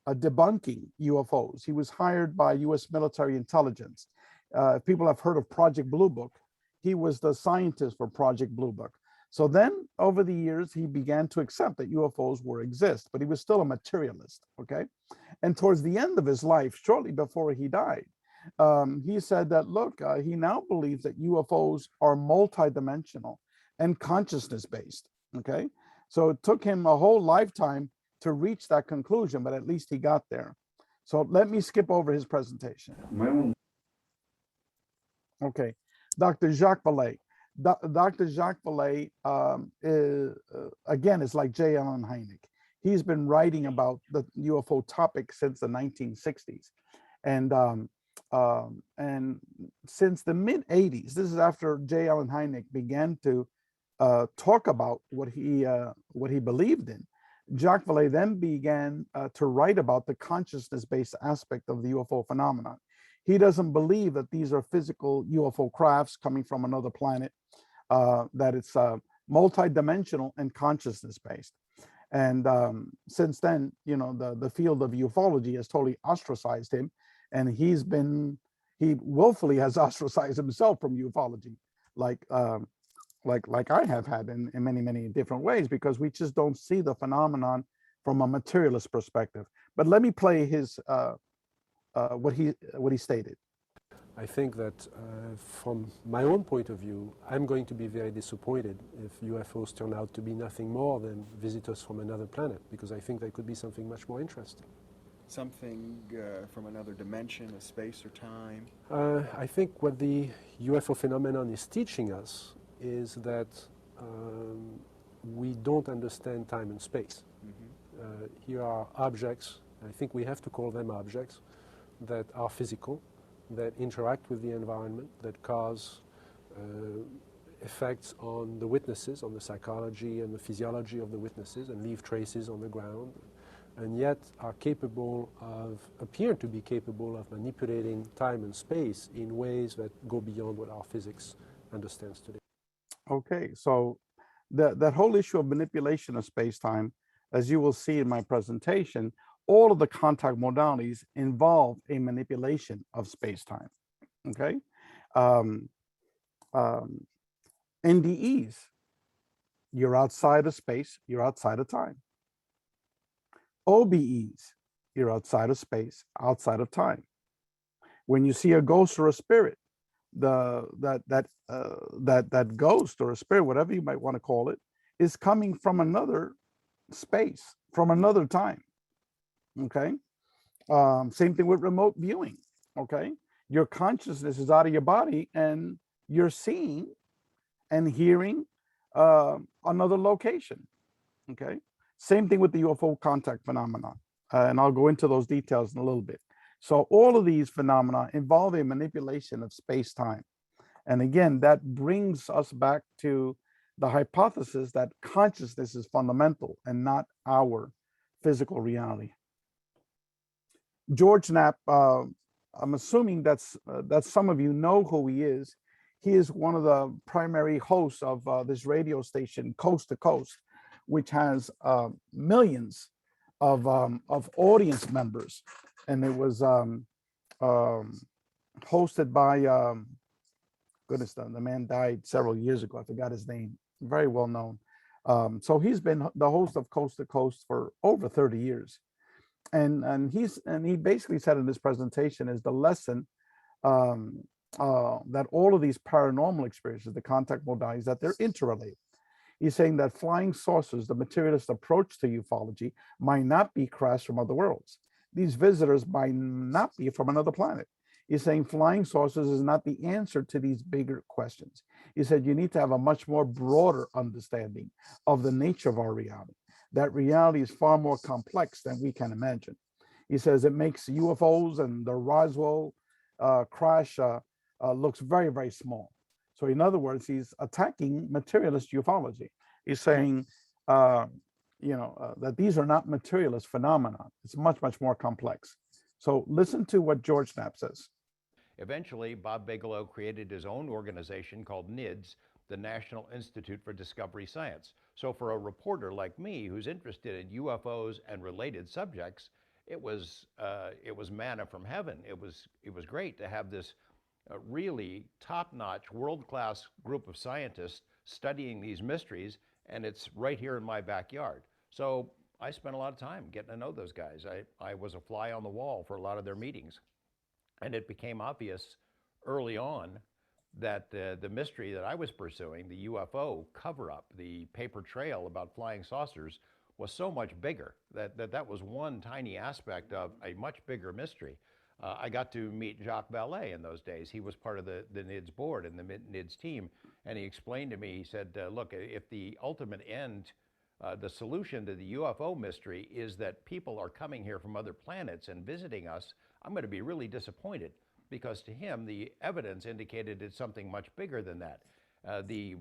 debunking UFOs. He was hired by U.S. military intelligence. People have heard of Project Blue Book. He was the scientist for Project Blue Book. So then, over the years, he began to accept that UFOs exist, but he was still a materialist. Okay, and towards the end of his life, shortly before he died, he said that, look, he now believes that UFOs are multidimensional and consciousness-based, okay? So it took him a whole lifetime to reach that conclusion, but at least he got there. So let me skip over his presentation. Okay, Dr. Jacques Vallée. Dr. Jacques Vallée, again, is like J. Allen Hynek. He's been writing about the UFO topic since the 1960s. And since the mid 80s, this is after J. Allen Hynek began to talk about what he believed in. Jacques Vallée then began to write about the consciousness-based aspect of the UFO phenomenon. He doesn't believe that these are physical UFO crafts coming from another planet, that it's multidimensional and consciousness-based. And since then, you know, the field of ufology has totally ostracized him, and he willfully has ostracized himself from ufology, like I have had in many different ways, because we just don't see the phenomenon from a materialist perspective. But let me play his what he stated. I think that from my own point of view, I'm going to be very disappointed if UFOs turn out to be nothing more than visitors from another planet, because I think they could be something much more interesting. Something from another dimension, a space or time? I think what the UFO phenomenon is teaching us is that we don't understand time and space. Mm-hmm. Here are objects, I think we have to call them objects, that are physical, that interact with the environment, that cause effects on the witnesses, on the psychology and the physiology of the witnesses, and leave traces on the ground, and yet are capable of, appear to be capable of manipulating time and space in ways that go beyond what our physics understands today. Okay, so that whole issue of manipulation of space-time, as you will see in my presentation, all of the contact modalities involve a manipulation of space-time, okay? NDEs, you're outside of space, you're outside of time. OBEs, you're outside of space, outside of time. When you see a ghost or a spirit, that ghost or a spirit, whatever you might want to call it, is coming from another space, from another time. Okay. Same thing with remote viewing. Okay. Your consciousness is out of your body and you're seeing and hearing another location. Okay. Same thing with the UFO contact phenomenon. And I'll go into those details in a little bit. So all of these phenomena involve a manipulation of space-time. And again, that brings us back to the hypothesis that consciousness is fundamental and not our physical reality. George Knapp, I'm assuming that some of you know who he is. He is one of the primary hosts of this radio station, Coast to Coast, which has millions of audience members. And it was hosted by, goodness, the man died several years ago. I forgot his name, very well known. So he's been the host of Coast to Coast for over 30 years. And he basically said in this presentation is the lesson that all of these paranormal experiences, the contact modalities, that they're interrelated. He's saying that flying saucers, the materialist approach to ufology, might not be crashed from other worlds. These visitors might not be from another planet. He's saying flying saucers is not the answer to these bigger questions. He said you need to have a much more broader understanding of the nature of our reality. That reality is far more complex than we can imagine. He says it makes UFOs and the Roswell crash looks very, very small. So in other words, he's attacking materialist ufology. He's saying, that these are not materialist phenomena. It's much, much more complex. So listen to what George Knapp says. Eventually, Bob Bigelow created his own organization called NIDS, the National Institute for Discovery Science. So for a reporter like me who's interested in UFOs and related subjects, it was manna from heaven. It was great to have this really top-notch, world-class group of scientists studying these mysteries, and it's right here in my backyard. So I spent a lot of time getting to know those guys. I was a fly on the wall for a lot of their meetings. And it became obvious early on that the mystery that I was pursuing, the UFO cover-up, the paper trail about flying saucers, was so much bigger that was one tiny aspect of a much bigger mystery. I got to meet Jacques Vallée in those days. He was part of the NIDS board and the NIDS team, and he explained to me, he said, look, if the ultimate end, the solution to the UFO mystery is that people are coming here from other planets and visiting us, I'm going to be really disappointed, because to him, the evidence indicated it's something much bigger than that. The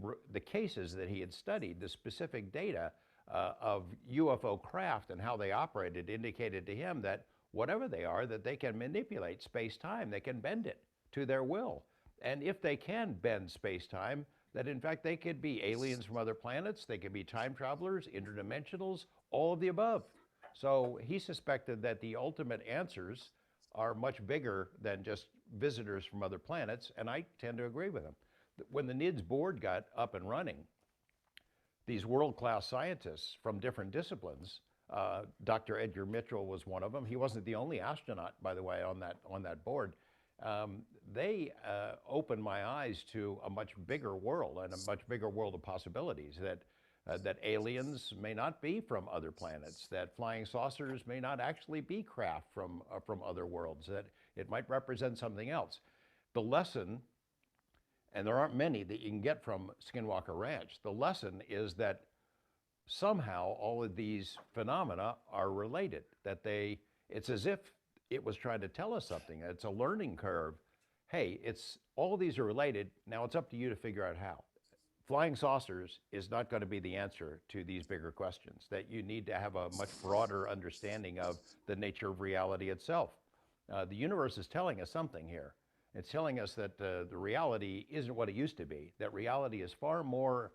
cases that he had studied, the specific data of UFO craft and how they operated indicated to him that whatever they are, that they can manipulate space-time, they can bend it to their will. And if they can bend space-time, that in fact they could be aliens from other planets, they could be time travelers, interdimensionals, all of the above. So he suspected that the ultimate answers are much bigger than just visitors from other planets, and I tend to agree with him. When the NIDS board got up and running, these world-class scientists from different disciplines, Dr. Edgar Mitchell was one of them. He wasn't the only astronaut, by the way, on that board. They opened my eyes to a much bigger world and a much bigger world of possibilities, that aliens may not be from other planets, that flying saucers may not actually be craft from other worlds, that it might represent something else. The lesson, and there aren't many that you can get from Skinwalker Ranch, the lesson is that somehow all of these phenomena are related, that it's as if it was trying to tell us something. It's a learning curve. Hey, all these are related. Now it's up to you to figure out how. Flying saucers is not going to be the answer to these bigger questions, that you need to have a much broader understanding of the nature of reality itself. The universe is telling us something here. It's telling us that the reality isn't what it used to be, that reality is far more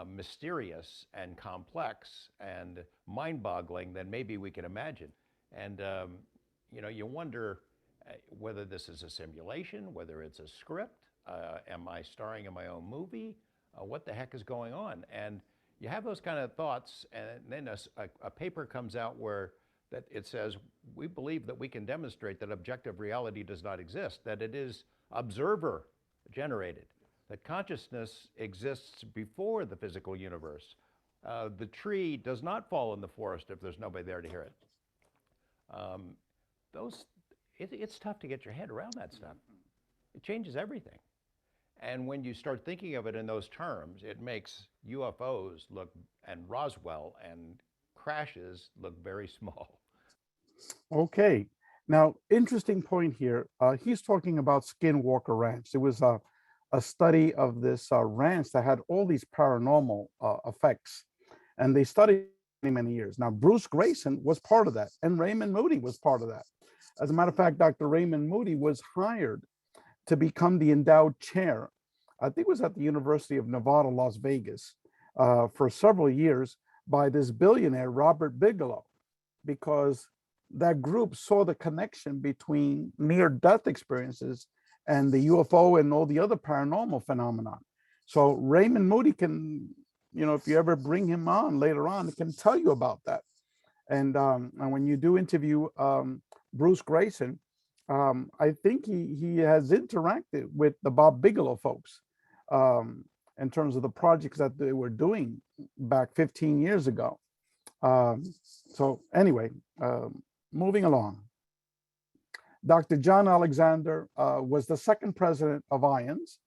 mysterious and complex and mind-boggling than maybe we can imagine. And you wonder whether this is a simulation, whether it's a script, am I starring in my own movie? What the heck is going on? And you have those kind of thoughts, and then a paper comes out where that it says, we believe that we can demonstrate that objective reality does not exist, that it is observer generated, that consciousness exists before the physical universe. The tree does not fall in the forest if there's nobody there to hear it. It's tough to get your head around that stuff. It changes everything. And when you start thinking of it in those terms, it makes UFOs look, and Roswell and crashes look very small. Okay. Now, interesting point here. He's talking about Skinwalker Ranch. It was a study of this ranch that had all these paranormal effects, and they studied many years. Now, Bruce Grayson was part of that, and Raymond Moody was part of that. As a matter of fact, Dr. Raymond Moody was hired to become the endowed chair. I think it was at the University of Nevada, Las Vegas, for several years by this billionaire, Robert Bigelow, because that group saw the connection between near-death experiences and the UFO and all the other paranormal phenomenon. So Raymond Moody can, if you ever bring him on later on, can tell you about that. And when you do interview Bruce Grayson, I think he has interacted with the Bob Bigelow folks in terms of the projects that they were doing back 15 years ago. So anyway, moving along. Dr. John Alexander was the second president of IANDS.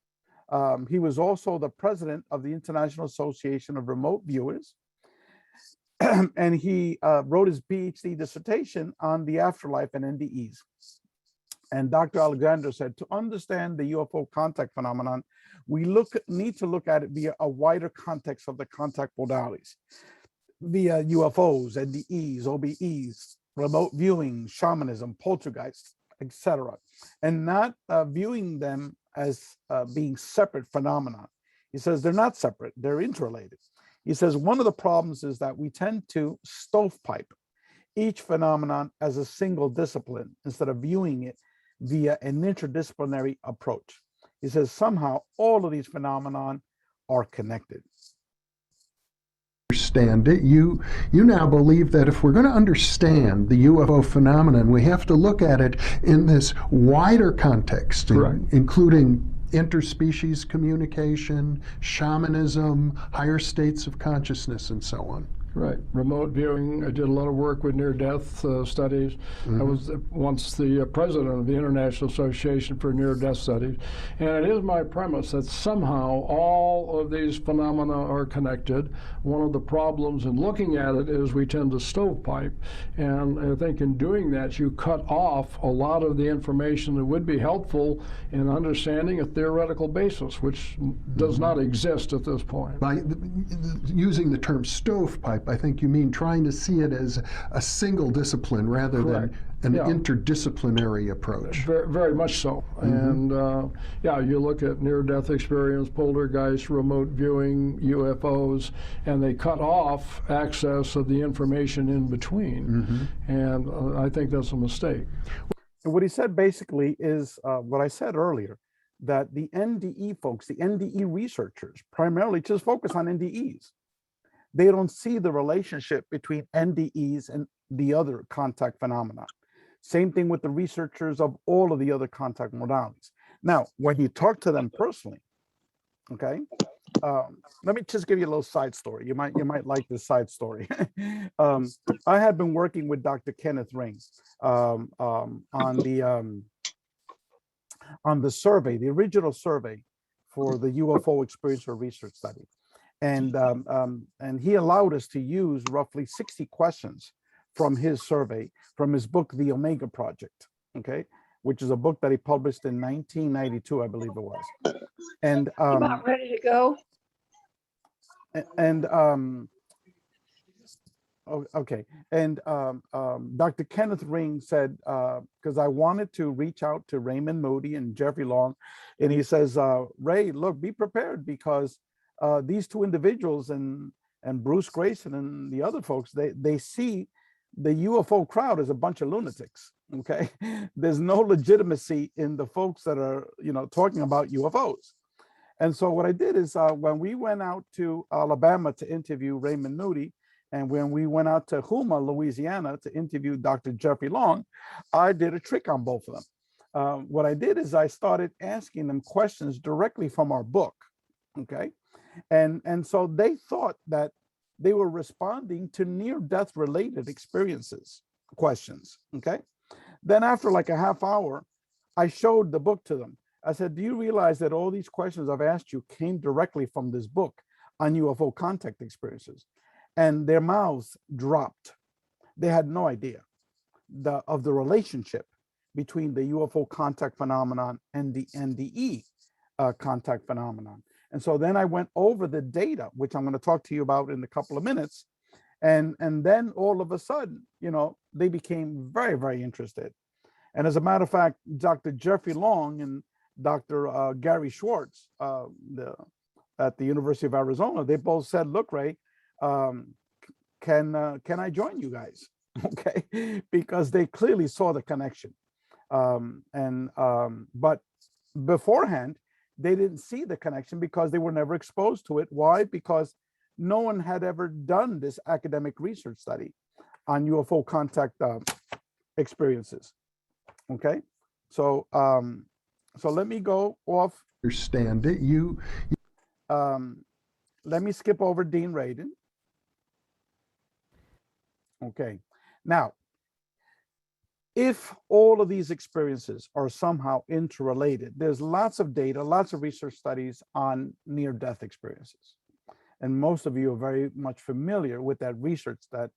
He was also the president of the International Association of Remote Viewers. And he wrote his PhD dissertation on the afterlife and NDEs. And Dr. Alexander said, to understand the UFO contact phenomenon, we need to look at it via a wider context of the contact modalities, via UFOs, NDEs, OBEs, remote viewing, shamanism, poltergeist, etc., and not viewing them as being separate phenomena. He says they're not separate, they're interrelated. He says one of the problems is that we tend to stovepipe each phenomenon as a single discipline instead of viewing it via an interdisciplinary approach. He says somehow all of these phenomenon are connected. Understand it. You now believe that if we're going to understand the UFO phenomenon, we have to look at it in this wider context, including interspecies communication, shamanism, higher states of consciousness, and so on. Right. Remote viewing. I did a lot of work with near-death studies. I was once the president of the International Association for Near-Death Studies. And it is my premise that somehow all of these phenomena are connected. One of the problems in looking at it is we tend to stovepipe. And I think in doing that, you cut off a lot of the information that would be helpful in understanding a theoretical basis, which does not exist at this point. By using the term stovepipe, I think you mean trying to see it as a single discipline rather than an interdisciplinary approach. Very much so. And you look at near-death experience, poltergeist, remote viewing, UFOs, and they cut off access of the information in between. And I think that's a mistake. And what he said basically is what I said earlier, that the NDE folks, the NDE researchers, primarily just focus on NDEs. They don't see the relationship between NDEs and the other contact phenomena. Same thing with the researchers of all of the other contact modalities. Now, when you talk to them personally, okay, let me just give you a little side story. You might like this side story. I had been working with Dr. Kenneth Ring on the survey, the original survey for the UFO experiencer research study. And he allowed us to use roughly 60 questions from his survey, from his book, The Omega Project, okay, which is a book that he published in 1992, I believe it was. And about ready to go. And okay, and Dr. Kenneth Ring said, because I wanted to reach out to Raymond Moody and Jeffrey Long, and he says, Ray, look, be prepared, because these two individuals and Bruce Grayson and the other folks, they see the UFO crowd as a bunch of lunatics. Okay, there's no legitimacy in the folks that are talking about UFOs. And so what I did is when we went out to Alabama to interview Raymond Moody And when we went out to Houma, Louisiana to interview Dr. Jeffrey Long, I did a trick on both of them. What I did is I started asking them questions directly from our book, okay? And so they thought that they were responding to near-death related experiences, questions, okay? Then after like a half hour, I showed the book to them. I said, do you realize that all these questions I've asked you came directly from this book on UFO contact experiences? And their mouths dropped. They had no idea of the relationship between the UFO contact phenomenon and the NDE contact phenomenon. And so then I went over the data, which I'm going to talk to you about in a couple of minutes. And then all of a sudden, you know, they became very, very interested. And as a matter of fact, Dr. Jeffrey Long and Dr. Gary Schwartz at the University of Arizona, they both said, look, Ray, can I join you guys? Okay, because they clearly saw the connection. But beforehand, they didn't see the connection because they were never exposed to it. Why? Because no one had ever done this academic research study on UFO contact experiences. Okay, so so let me go off. Understand it. Let me skip over Dean Radin. Okay, now, if all of these experiences are somehow interrelated, there's lots of data, lots of research studies on near-death experiences. And most of you are very much familiar with that research that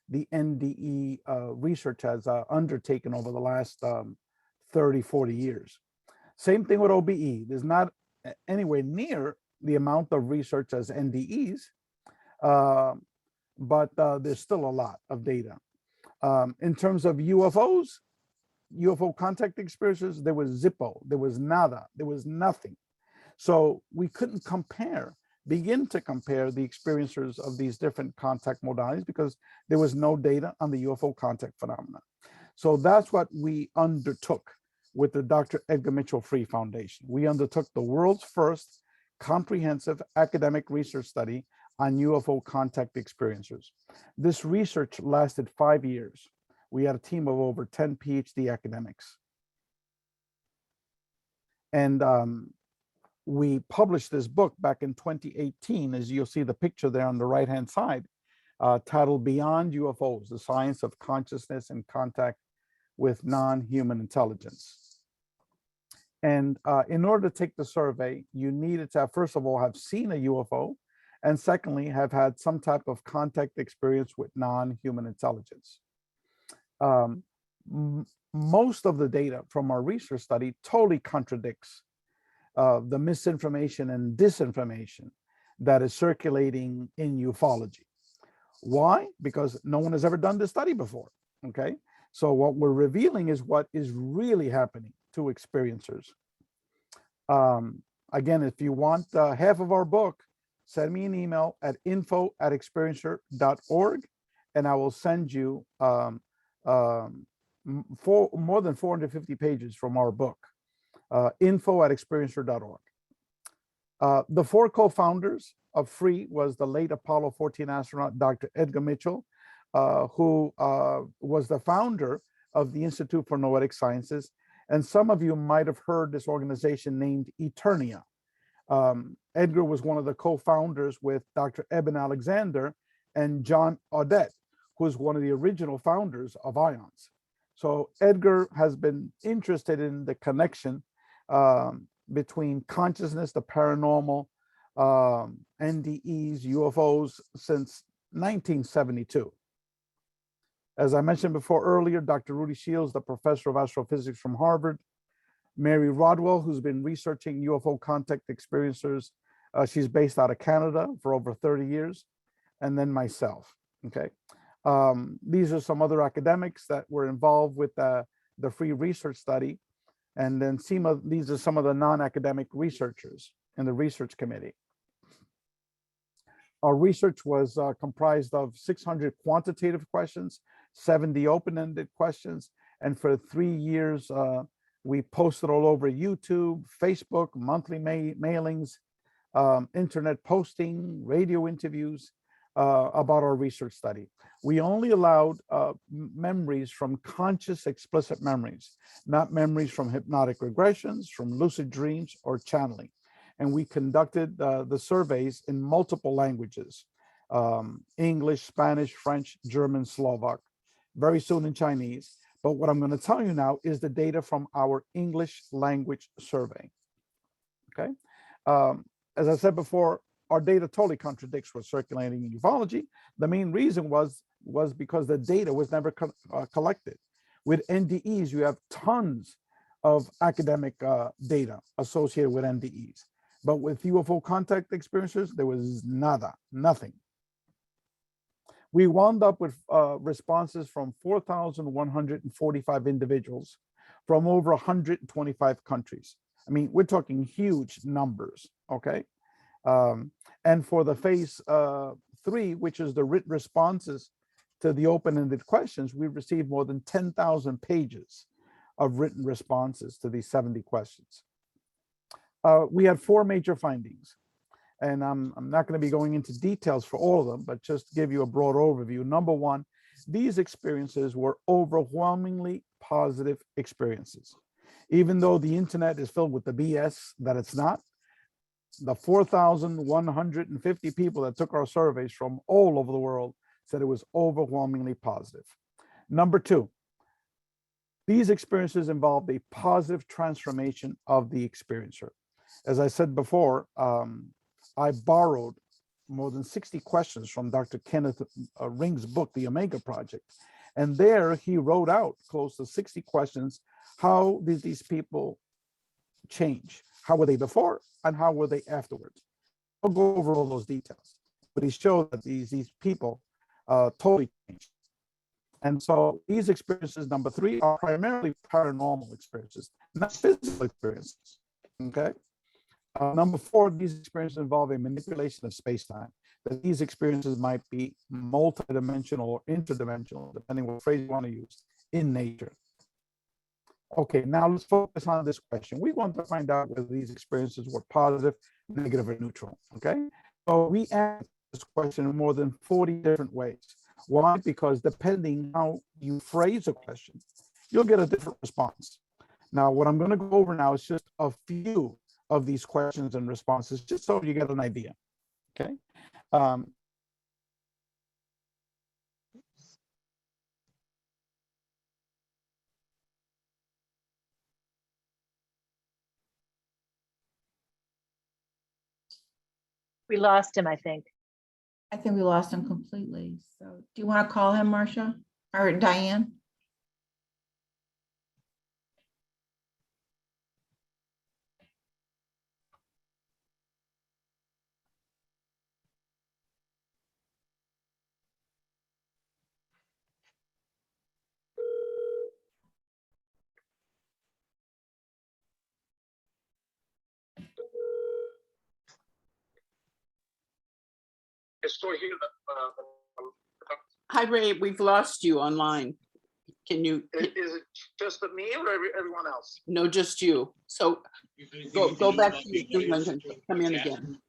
the NDE research has undertaken over the last 30, 40 years. Same thing with OBE. There's not anywhere near the amount of research as NDEs, but there's still a lot of data. In terms of UFOs, UFO contact experiences, there was zippo, there was nada, there was nothing. So we couldn't begin to compare the experiencers of these different contact modalities because there was no data on the UFO contact phenomena. So that's what we undertook with the Dr. Edgar Mitchell Free Foundation. We undertook the world's first comprehensive academic research study on UFO contact experiencers. This research lasted 5 years. We had a team of over 10 PhD academics. And we published this book back in 2018, as you'll see the picture there on the right-hand side, titled Beyond UFOs, the Science of Consciousness and Contact with Non-Human Intelligence. And in order to take the survey, you needed to have, first of all, have seen a UFO, and secondly, have had some type of contact experience with non-human intelligence. Most of the data from our research study totally contradicts the misinformation and disinformation that is circulating in ufology. Why? Because no one has ever done this study before, okay? So what we're revealing is what is really happening to experiencers. Again, if you want half of our book, send me an email at info@experiencer.org, and I will send you more than 450 pages from our book, info@experiencer.org. The 4 co-founders of FREE was the late Apollo 14 astronaut, Dr. Edgar Mitchell, who was the founder of the Institute for Noetic Sciences. And some of you might have heard this organization named Eternia. Edgar was one of the co-founders with Dr. Eben Alexander and John Audette, who was one of the original founders of IANDS. So Edgar has been interested in the connection between consciousness, the paranormal, NDEs, UFOs since 1972. As I mentioned before earlier, Dr. Rudy Shields, the professor of astrophysics from Harvard, Mary Rodwell, who's been researching UFO contact experiencers. She's based out of Canada for over 30 years, and then myself, okay? These are some other academics that were involved with the free research study. And then these are some of the non-academic researchers in the research committee. Our research was comprised of 600 quantitative questions, 70 open-ended questions, and for 3 years, we posted all over YouTube, Facebook, monthly mailings, internet posting, radio interviews, about our research study. We only allowed memories from conscious explicit memories, not memories from hypnotic regressions, from lucid dreams, or channeling. And we conducted the surveys in multiple languages, English, Spanish, French, German, Slovak, very soon in Chinese. But what I'm going to tell you now is the data from our English language survey. Okay. As I said before, our data totally contradicts what's circulating in ufology. The main reason was because the data was never collected. With NDEs, you have tons of academic data associated with NDEs. But with UFO contact experiences, there was nada, nothing. We wound up with responses from 4,145 individuals from over 125 countries. I mean, we're talking huge numbers, okay? And for the phase 3, which is the written responses to the open-ended questions, we received more than 10,000 pages of written responses to these 70 questions. We had 4 major findings, and I'm not going to be going into details for all of them, but just to give you a broad overview. Number 1, these experiences were overwhelmingly positive experiences. Even though the internet is filled with the BS that it's not, the 4,150 people that took our surveys from all over the world said it was overwhelmingly positive. Number 2, these experiences involved a positive transformation of the experiencer. As I said before, I borrowed more than 60 questions from Dr. Kenneth Ring's book, The Omega Project. And there he wrote out close to 60 questions. How did these people change? How were they before and how were they afterwards? I'll go over all those details, but he showed that these people totally changed. And so these experiences, number 3, are primarily paranormal experiences, not physical experiences, okay? Number 4, these experiences involve a manipulation of space-time. That these experiences might be multidimensional or interdimensional, depending on what phrase you want to use, in nature. Okay, now let's focus on this question. We want to find out whether these experiences were positive, negative, or neutral, okay? So we asked this question in more than 40 different ways. Why? Because depending how you phrase a question, you'll get a different response. Now, what I'm going to go over now is just a few of these questions and responses, just so you get an idea, okay? We lost him, I think. I think we lost him completely. So do you want to call him, Marcia or Diane? Hi, Ray, we've lost you online. Can you? Is it just me or everyone else? No, just you. So go back to your Zoom link and come in again.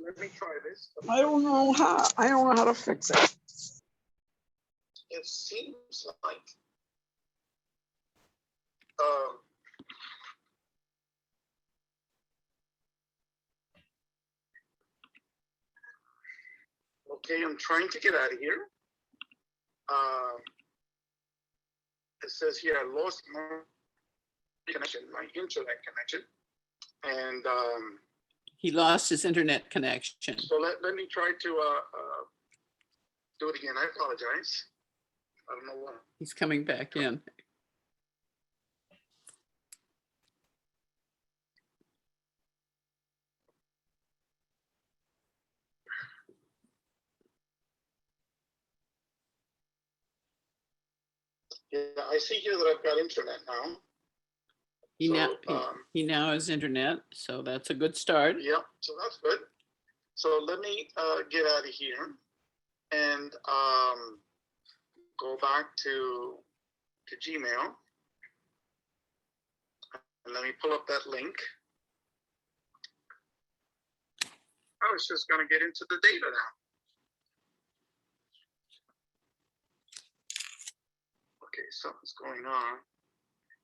Let me try this. I don't know how to fix it. It seems like okay, I'm trying to get out of here. It says here I lost my connection, my internet connection, and he lost his internet connection. So let me try to do it again. I apologize. I don't know why. He's coming back in. Yeah, I see here that I've got internet now. He now has internet, so that's a good start. Yeah, so that's good. So let me get out of here and go back to Gmail. And let me pull up that link. I was just going to get into the data now. Okay, something's going on.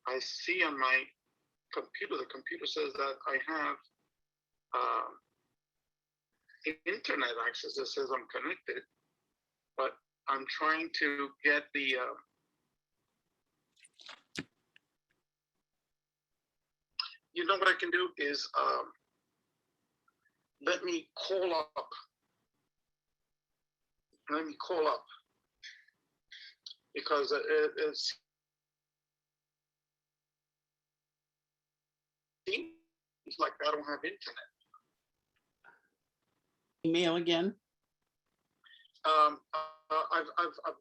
I see on my computer, the computer says that I have internet access that says I'm connected, but I'm trying to get the you know what I can do is let me call up. Let me call up because it's seems like I don't have internet. Email again. I've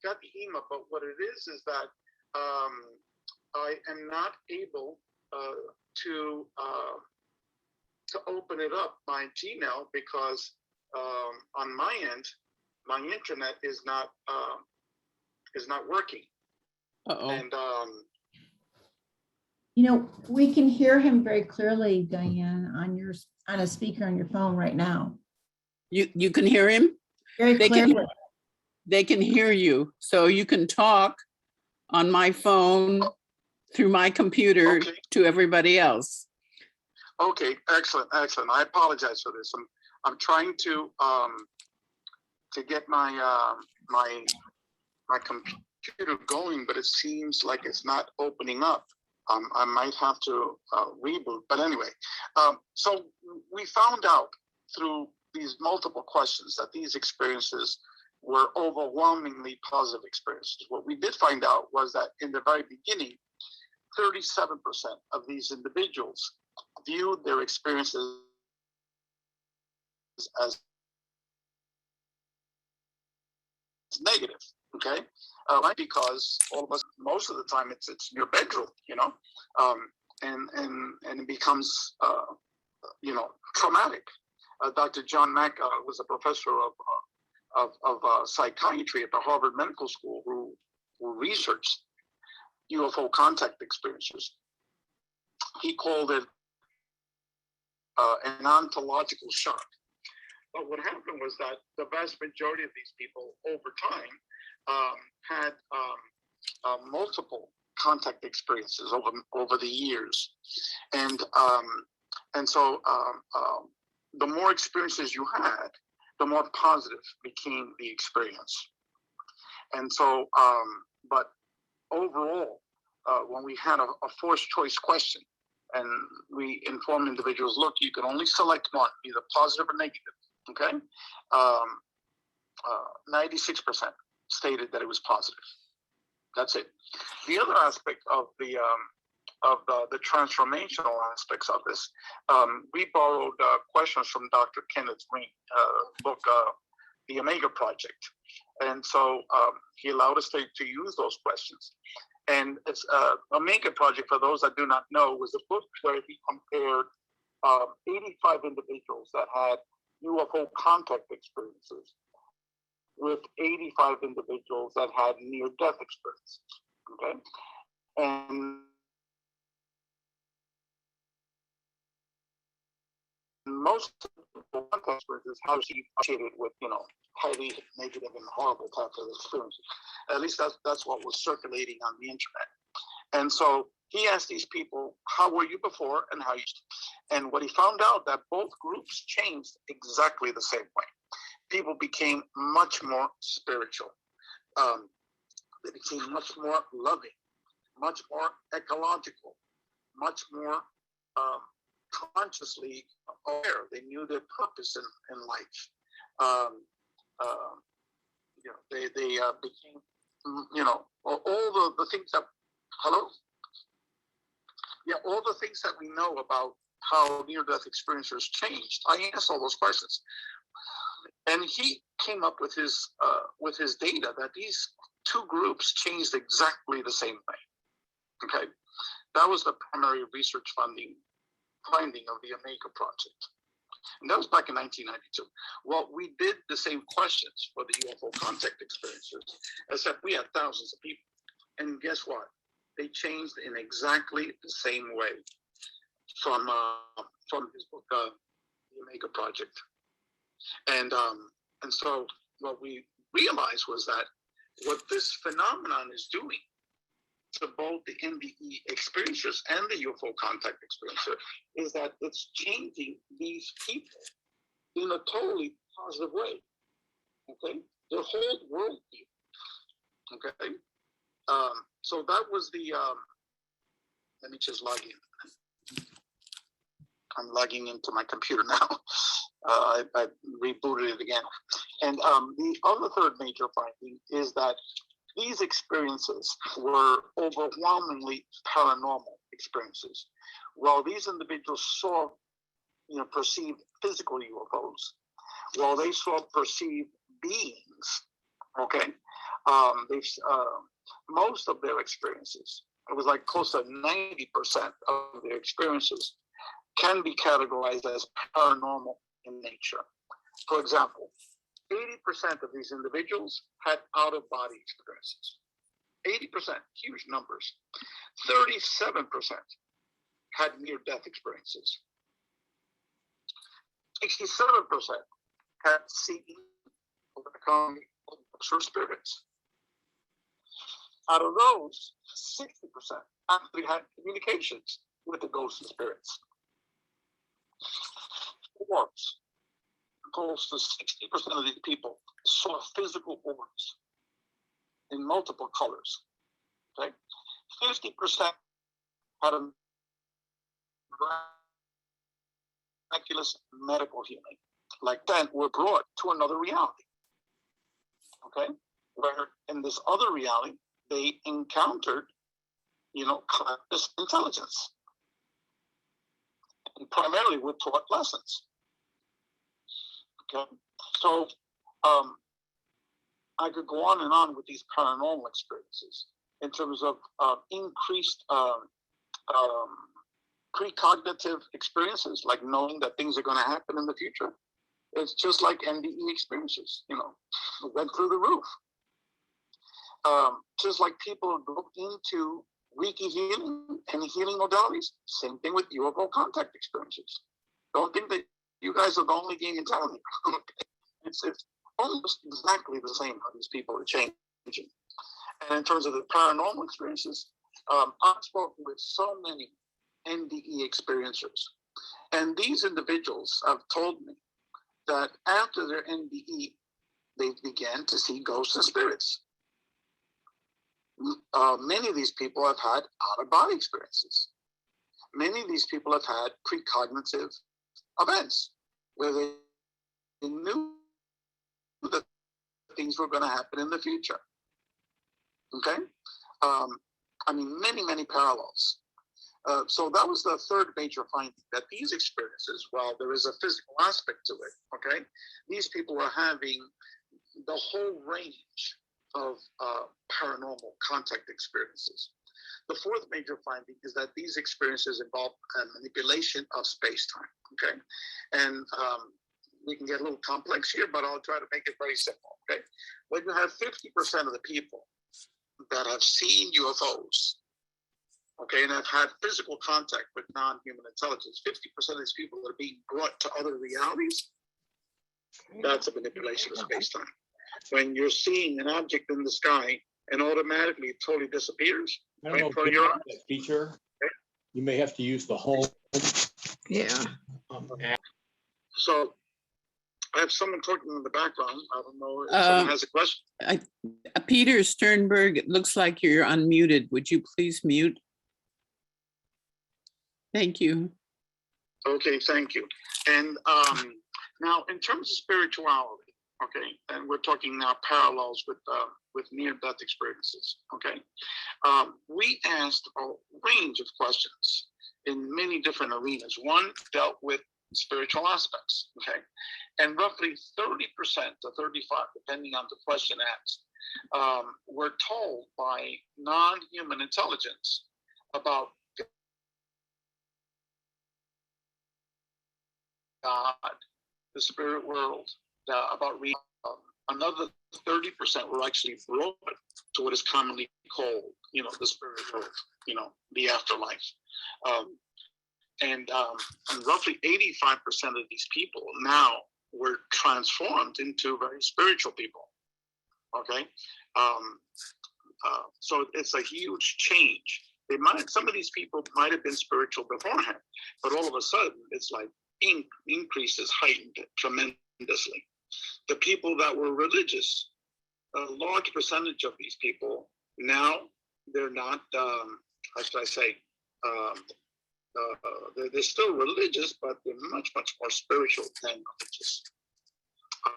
got the email, but what it is that I am not able to open it up my Gmail because on my end my internet is not working. Uh-oh. And You know, we can hear him very clearly, Diane, on a speaker on your phone right now. You can hear him? Very clearly. They can hear you. So you can talk on my phone through my computer to everybody else. okay, excellent. I apologize for this. I'm trying to get my my computer going, but it seems like it's not opening up. I might have to reboot. But anyway, so we found out through these multiple questions that these experiences were overwhelmingly positive experiences. What we did find out was that in the very beginning, 37% of these individuals viewed their experiences as negative. Okay, right? Because all of us, most of the time, it's in your bedroom, you know, and it becomes traumatic. Dr. John Mack was a professor of psychiatry at the Harvard Medical School who researched UFO contact experiences. He called it an ontological shock. But what happened was that the vast majority of these people over time had multiple contact experiences over the years. And so the more experiences you had, the more positive became the experience. And so, but overall, when we had a forced choice question, and we informed individuals, look, you can only select one, either positive or negative, okay? 96% stated that it was positive. That's it. The other aspect of the transformational aspects of this, we borrowed questions from Dr. Kenneth Green, book, The Omega Project. And so he allowed us to use those questions. And it's Omega Project, for those that do not know, was a book where he compared 85 individuals that had UFO contact experiences with 85 individuals that had near-death experiences, okay? And most of the contact experiences have associated with, highly negative and horrible types of experiences. At least that's what was circulating on the internet. And so he asked these people, how were you before and how you, and what he found out that both groups changed exactly the same way. People became much more spiritual. They became much more loving, much more ecological, much more consciously aware. They knew their purpose in life. They became, all the things that, hello? Yeah, all the things that we know about how near-death experiencers changed. I asked all those questions. And he came up with his data that these two groups changed exactly the same way. Okay, that was the primary research finding of the Omega Project, and that was back in 1992. Well, we did the same questions for the UFO contact experiences, except we had thousands of people, and guess what? They changed in exactly the same way from his book, The Omega Project. And so what we realized was that what this phenomenon is doing to both the NDE experiencers and the UFO contact experiencer is that it's changing these people in a totally positive way. Okay, their whole worldview. Okay, so that was the. Let me just log in. I'm logging into my computer now. I rebooted it again. And the other third major finding is that these experiences were overwhelmingly paranormal experiences. While these individuals saw, perceived physical UFOs, while they saw perceived beings, okay, most of their experiences, it was like close to 90% of their experiences can be categorized as paranormal in nature. For example, 80% of these individuals had out-of-body experiences. 80%, huge numbers. 37% had near-death experiences. 67% had seen or spirits. Out of those, 60% actually had communications with the ghosts and spirits. Orbs. Close to 60% of these people saw physical orbs in multiple colors. Okay, 50% had a miraculous medical healing, like that were brought to another reality. Okay, where in this other reality they encountered, conscious intelligence, and primarily were taught lessons. Okay, so I could go on with these paranormal experiences in terms of increased precognitive experiences, like knowing that things are going to happen in the future. It's just like NDE experiences, went through the roof. Just like people go into Reiki healing and healing modalities, same thing with UFO contact experiences. Don't think that you guys are the only game in town here. It's almost exactly the same how these people are changing. And in terms of the paranormal experiences, I've spoken with so many NDE experiencers. And these individuals have told me that after their NDE, they began to see ghosts and spirits. Many of these people have had out-of-body experiences. Many of these people have had precognitive events where they knew that things were going to happen in the future. Okay? Many parallels. So that was the third major finding, that these experiences, while there is a physical aspect to it, okay, these people are having the whole range of paranormal contact experiences. The fourth major finding is that these experiences involve manipulation of space-time, okay? And we can get a little complex here, but I'll try to make it very simple, okay? When you have 50% of the people that have seen UFOs, okay, and have had physical contact with non-human intelligence, 50% of these people are being brought to other realities. That's a manipulation of space-time. When you're seeing an object in the sky and automatically it totally disappears right in front of your eyes. That feature, you may have to use the home. Yeah. So I have someone talking in the background. I don't know if someone has a question. Peter Sternberg, it looks like you're unmuted. Would you please mute? Thank you. Okay, thank you. And now in terms of spirituality, okay, and we're talking now parallels with near-death experiences, okay? We asked a range of questions in many different arenas. One dealt with spiritual aspects, okay? And roughly 30% to 35%, depending on the question asked, were told by non-human intelligence about God, the spirit world, about another 30% were actually brought to what is commonly called, the spirit world, the afterlife. And roughly 85% of these people now were transformed into very spiritual people. Okay, So it's a huge change. Some of these people might have been spiritual beforehand, but all of a sudden it's like increases heightened tremendously. The people that were religious, a large percentage of these people now, they're not, how should I say, they're still religious, but they're much, much more spiritual than religious. Let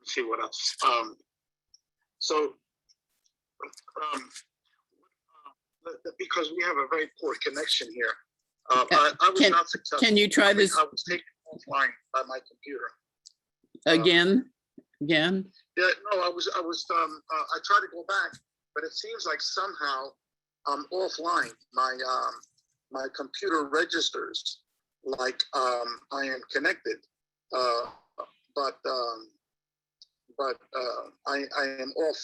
me see what else. Because we have a very poor connection here, I was not successful. Can you try this I was taken offline by my computer. again? Yeah, no, I tried to go back, but it seems like somehow I'm offline. My computer registers like I am connected, but I am off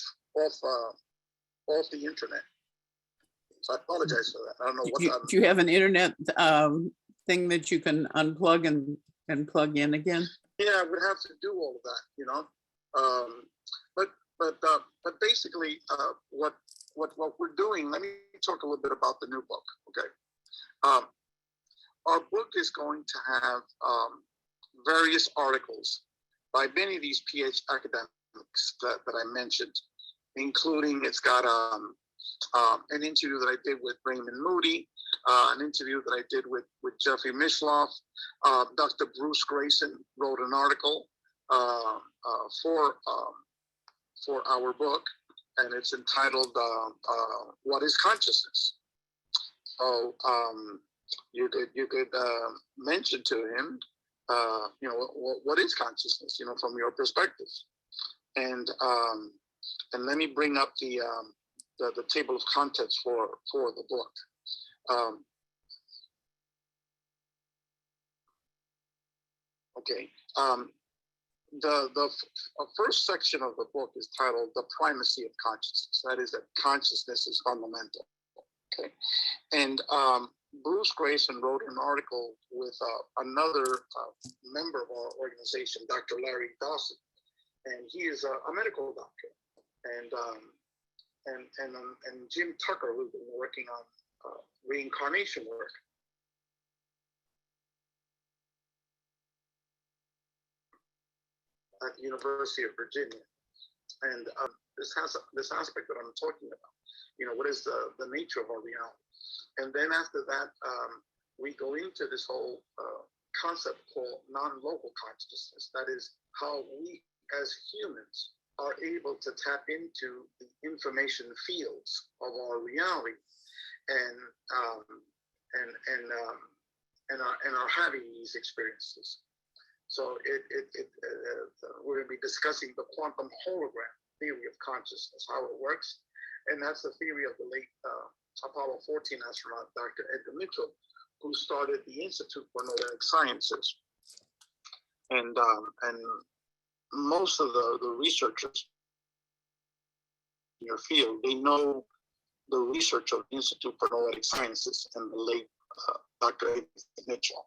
the internet. So I apologize for that. I don't know what. Do you have an internet thing that you can unplug and plug in again? Yeah, I would have to do all of that, you know. But basically, what we're doing. Let me talk a little bit about the new book. Okay, our book is going to have various articles by many of these PhD academics that I mentioned, including it's got an interview that I did with Raymond Moody, an interview that I did with Jeffrey Mishloff. Dr. Bruce Grayson wrote an article for our book, and it's entitled "What is Consciousness?" So you could mention to him, you know, what is consciousness, you know, from your perspective, and let me bring up the table of contents for the book. Okay. The first section of the book is titled "The Primacy of Consciousness." That is, that consciousness is fundamental. Okay, and Bruce Grayson wrote an article with another member of our organization, Dr. Larry Dawson, and he is a medical doctor, and Jim Tucker, who's been working on reincarnation work. At the University of Virginia, and this aspect that I'm talking about, you know, what is the nature of our reality, and then after that, we go into this whole concept called non-local consciousness. That is how we as humans are able to tap into the information fields of our reality, and are having these experiences. So we're going to be discussing the quantum hologram theory of consciousness, how it works, and that's the theory of the late Apollo 14 astronaut, Dr. Edgar Mitchell, who started the Institute for Noetic Sciences. And most of the researchers in your field, they know the research of the Institute for Noetic Sciences and the late Dr. Edgar Mitchell.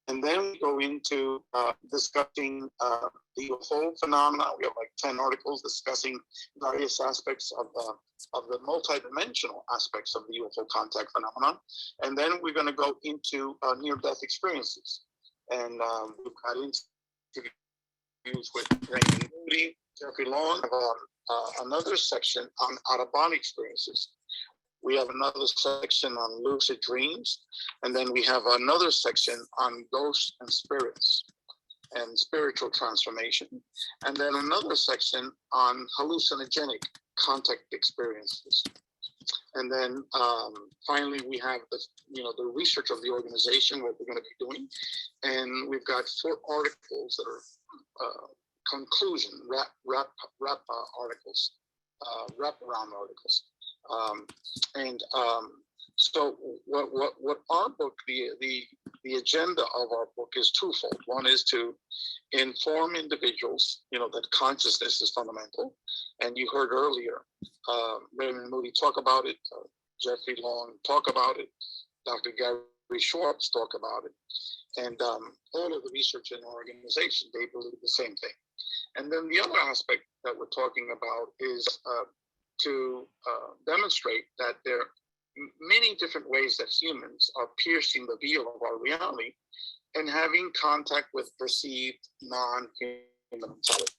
And then we go into discussing the UFO phenomena. We have like 10 articles discussing various aspects of the multidimensional aspects of the UFO contact phenomenon. And then we're going to go into near-death experiences. And we've got interviews with Raymond Moody, Jeffrey Long, another section on out-of-body experiences. We have another section on lucid dreams, and then we have another section on ghosts and spirits and spiritual transformation, and then another section on hallucinogenic contact experiences. And then finally, we have the research of the organization, what we're going to be doing, and we've got 4 articles that are conclusion wrap articles, wraparound articles. So what our book, the agenda of our book is twofold. One is to inform individuals, you know, that consciousness is fundamental. And you heard earlier, Raymond Moody talk about it, Jeffrey Long talk about it, Dr. Gary Schwartz talk about it. And all of the research in our organization, they believe the same thing. And then the other aspect that we're talking about is to demonstrate that there are many different ways that humans are piercing the veil of our reality and having contact with perceived non-human intelligence.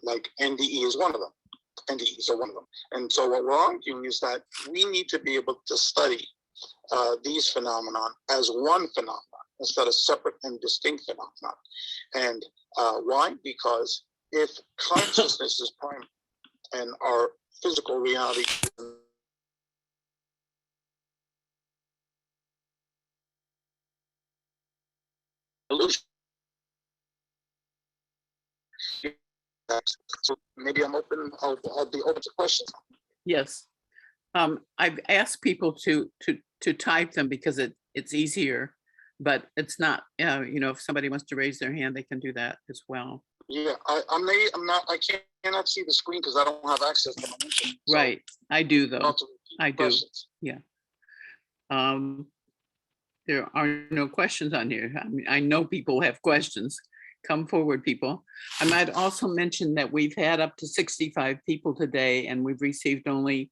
Like NDE is one of them. NDEs are one of them. And so what we're arguing is that we need to be able to study these phenomena as one phenomenon instead of separate and distinct phenomena. And why? Because if consciousness is primary and our physical reality illusion. So maybe I'm open. I'll be open to questions. Yes. I've asked people to type them because it's easier, but it's not, if somebody wants to raise their hand, they can do that as well. Yeah, I cannot see the screen because I don't have access to my internet. So Right. I do though. I do. questions. Yeah. There are no questions on here. I mean, I know people have questions. Come forward, people. I might also mention that we've had up to 65 people today and we've received only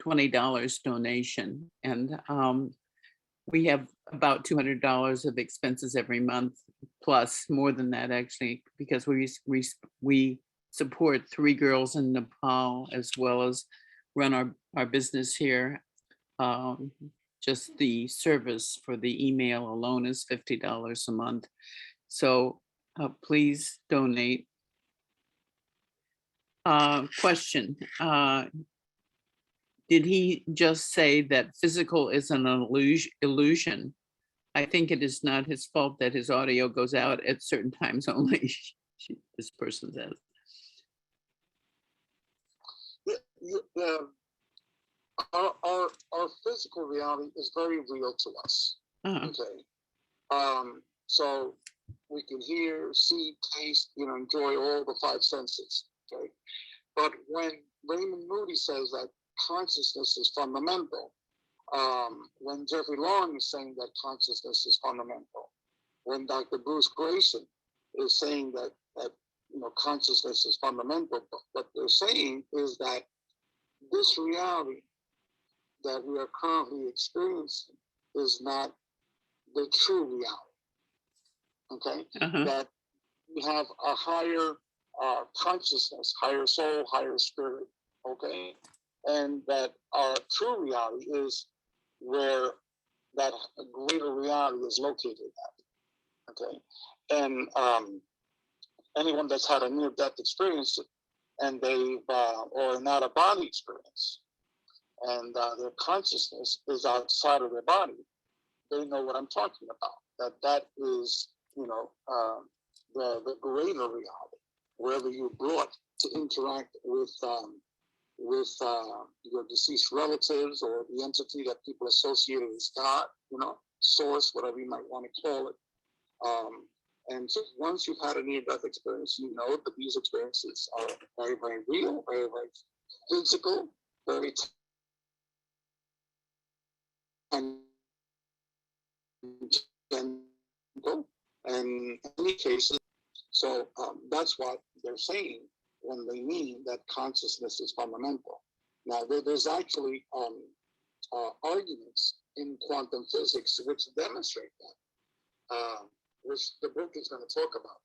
$20 donation. And we have about $200 of expenses every month, plus more than that actually, because we support 3 girls in Nepal as well as run our business here. Just the service for the email alone is $50 a month. So please donate. Question. Did he just say that physical is an illusion? I think it is not his fault that his audio goes out at certain times only, this person says. Our physical reality is very real to us. Okay. So we can hear, see, taste, enjoy all the 5 senses. Okay. But when Raymond Moody says that consciousness is fundamental, when Jeffrey Long is saying that consciousness is fundamental, when Dr. Bruce Grayson is saying that consciousness is fundamental, but what they're saying is that this reality that we are currently experiencing is not the true reality. Okay? That we have a higher consciousness, higher soul, higher spirit. Okay? And that our true reality is where that greater reality is located at. Okay? And anyone that's had a near-death experience and they've, or an out-of-body experience, and their consciousness is outside of their body, they know what I'm talking about. That is, the greater reality, wherever you're brought to interact with your deceased relatives or the entity that people associated with God, source, whatever you might want to call it. And so once you've had a near-death experience, you know that these experiences are very, very real, very, very physical, very tangible, and in many cases. So that's what they're saying when they mean that consciousness is fundamental. Now, there's actually arguments in quantum physics which demonstrate that, which the book is going to talk about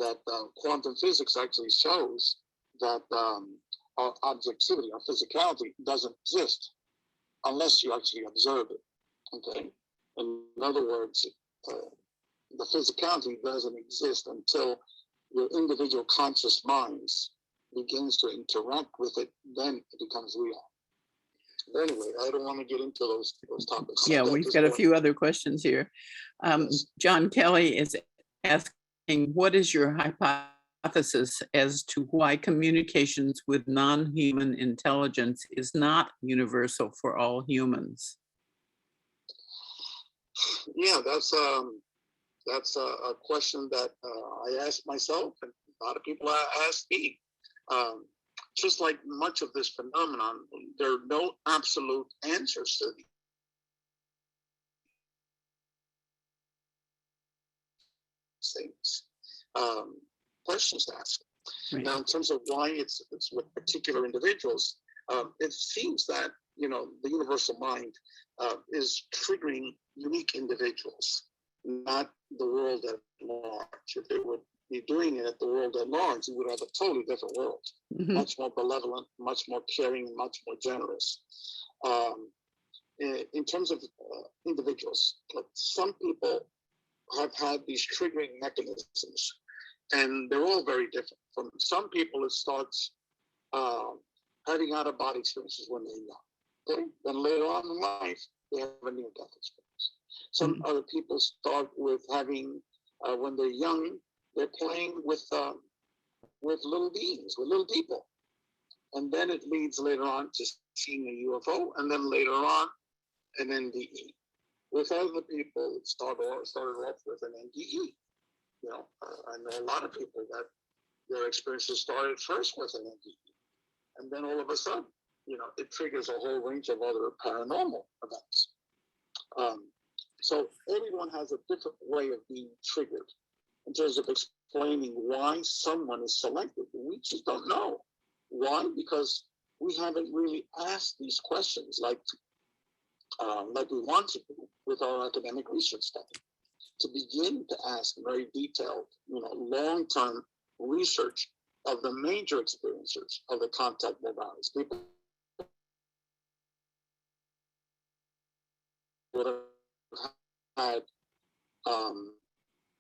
that. Quantum physics actually shows that our objectivity, our physicality doesn't exist unless you actually observe it. Okay? In other words, the physicality doesn't exist until your individual conscious minds begins to interact with it, then it becomes real. But anyway, I don't want to get into those topics. Yeah, we've got a few other questions here. Yes. John Kelly is asking, what is your hypothesis as to why communications with non-human intelligence is not universal for all humans? Yeah, that's a question that I asked myself, and a lot of people ask me. Just like much of this phenomenon, there are no absolute answers to things, questions to ask. Right. Now, in terms of why it's with particular individuals, it seems that, you know, the universal mind is triggering unique individuals, not the world at large. If they would be doing it at the world at large, we would have a totally different world, much more benevolent, much more caring, much more generous. In terms of individuals, some people have had these triggering mechanisms, and they're all very different. From some people, it starts having out-of-body experiences when they're young. Okay? Then later on in life, they have a near-death experience. Some other people start with having, when they're young, they're playing with little beings, with little people. And then it leads later on to seeing a UFO, and then later on, an NDE. With other people, it started off with an NDE. You know, I know a lot of people that their experiences started first with an NDE. And then all of a sudden, you know, it triggers a whole range of other paranormal events. So everyone has a different way of being triggered in terms of explaining why someone is selected. We just don't know. Why? Because we haven't really asked these questions like we want to do with our academic research study. To begin to ask very detailed, you know, long-term research of the major experiencers of the contact modalities. People would have had,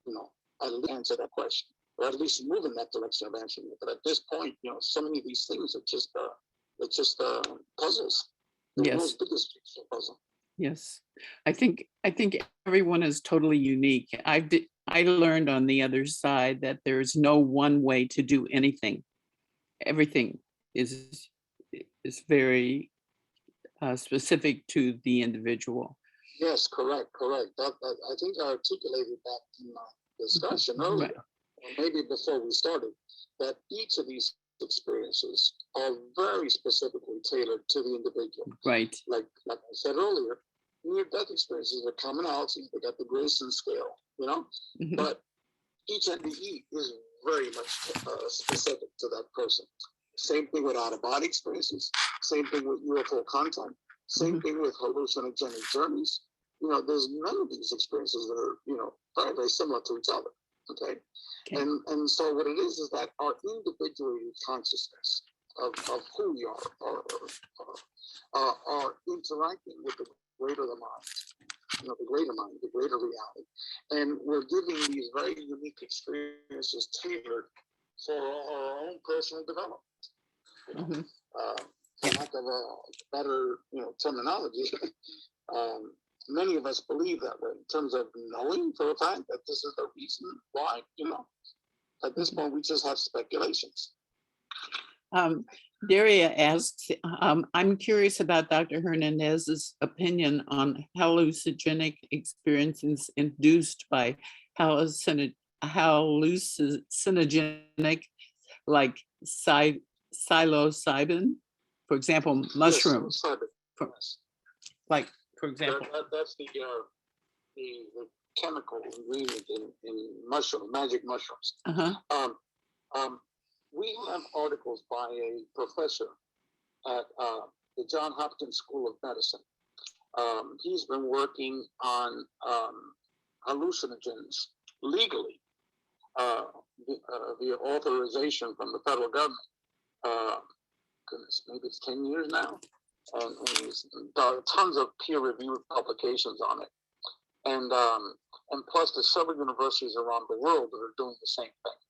you know, at least answer that question, or at least move in that direction of answering it. But at this point, you know, so many of these things are just puzzles. The Yes. world's biggest jigsaw puzzle. Yes, I think everyone is totally unique. I learned on the other side that there is no one way to do anything. Everything is very specific to the individual. Yes, correct. That, I think I articulated that in my discussion earlier, or maybe before we started, that each of these experiences are very specifically tailored to the individual. Right. Like I said earlier, near-death experiences are commonalities. They got the Grayson scale, you know, but each NDE is very much specific to that person. Same thing with out-of-body experiences. Same thing with UFO contact. Same thing with hallucinogenic journeys. You know, there's none of these experiences that are, you know, very, very similar to each other. Okay. And so what it is that our individuated consciousness of who we are interacting with the greater the mind, you know, the greater mind, the greater reality. And we're giving these very unique experiences tailored for our own personal development. You know, for lack of a better, you know, terminology, many of us believe that way in terms of knowing for a fact that this is the reason why, you know. At this point, we just have speculations. Daria asks, I'm curious about Dr. Hernandez's opinion on hallucinogenic experiences induced by hallucinogenic, like psilocybin, for example, mushrooms. Yes, like, for example. That's the chemical ingredient in mushroom, magic mushrooms. We have articles by a professor at the Johns Hopkins School of Medicine. He's been working on hallucinogens legally via authorization from the federal government. Goodness, maybe it's 10 years now. And he's done tons of peer-reviewed publications on it. And plus, there's several universities around the world that are doing the same thing.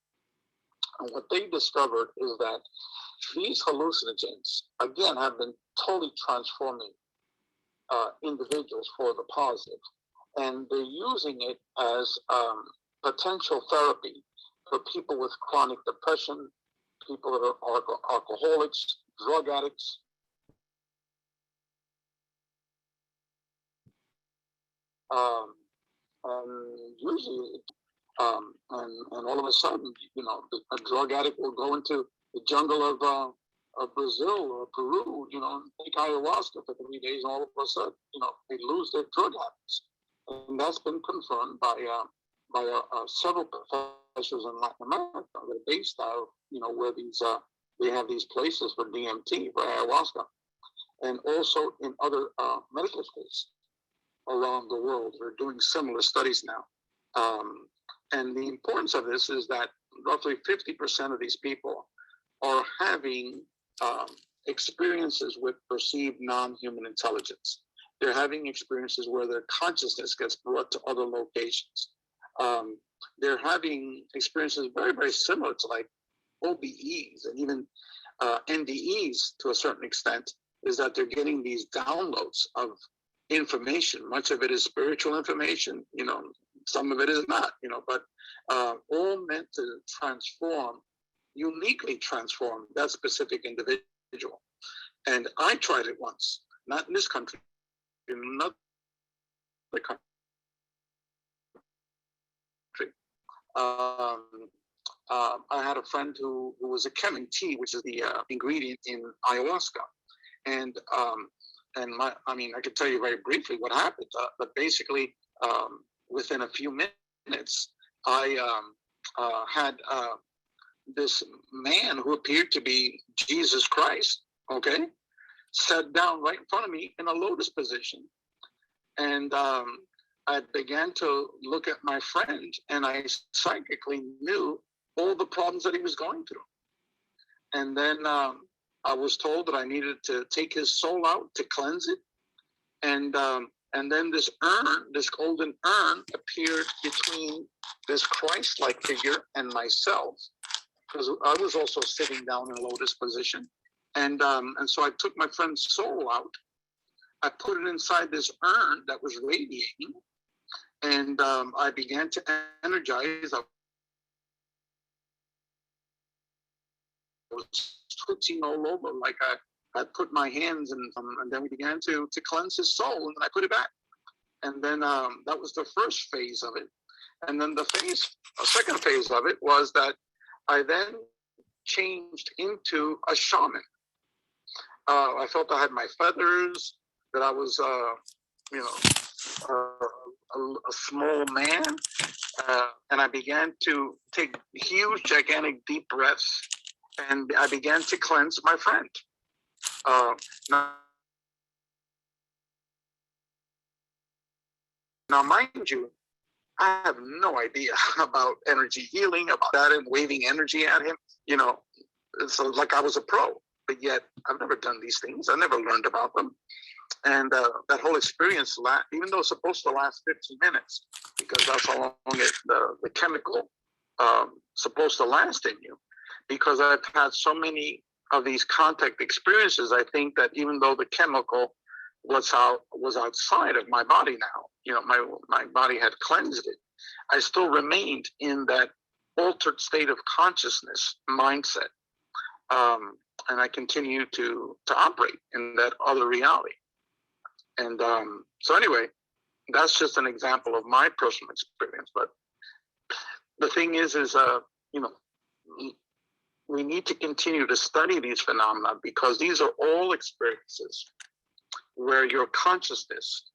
And what they discovered is that these hallucinogens, again, have been totally transforming individuals for the positive. And they're using it as potential therapy for people with chronic depression, people that are alcoholics, drug addicts. And usually, and all of a sudden, you know, a drug addict will go into the jungle of Brazil or Peru, you know, and take ayahuasca for 3 days, and all of a sudden, you know, they lose their drug habits. And that's been confirmed by by several professors in Latin America. They're based out, where these they have these places for DMT, for ayahuasca, and also in other medical schools around the world. They're doing similar studies now. And the importance of this is that roughly 50% of these people are having experiences with perceived non-human intelligence. They're having experiences where their consciousness gets brought to other locations. They're having experiences very, very similar to like OBEs and even NDEs to a certain extent, is that they're getting these downloads of information. Much of it is spiritual information, some of it is not, but all meant to uniquely transform that specific individual. And I tried it once, not in this country, in another country. I had a friend who was a chemist, tea, which is the ingredient in ayahuasca, and I could tell you very briefly what happened. But basically, within a few minutes, I had this man who appeared to be Jesus Christ. Okay, sat down right in front of me in a lotus position, and I began to look at my friend, and I psychically knew all the problems that he was going through. And then I was told that I needed to take his soul out to cleanse it. And then this urn, this golden urn, appeared between this Christ-like figure and myself, because I was also sitting down in a lotus position. And so I took my friend's soul out. I put it inside this urn that was radiating, and I began to energize. I was twitching all over, like I put my hands in, and then we began to cleanse his soul, and then I put it back. And then that was the first phase of it. And then the second phase of it was that I then changed into a shaman. I felt I had my feathers, that I was, a small man, and I began to take huge, gigantic, deep breaths, and I began to cleanse my friend. Now, mind you, I have no idea about energy healing, about that, and waving energy at him. It's like I was a pro, but yet I've never done these things. I never learned about them. And that whole experience, even though it's supposed to last 15 minutes, because that's how long the chemical supposed to last in you, because I've had so many of these contact experiences, I think that even though the chemical was outside of my body now, my body had cleansed it, I still remained in that altered state of consciousness mindset. And I continue to operate in that other reality. And so anyway, that's just an example of my personal experience. But the thing is we need to continue to study these phenomena, because these are all experiences where your consciousness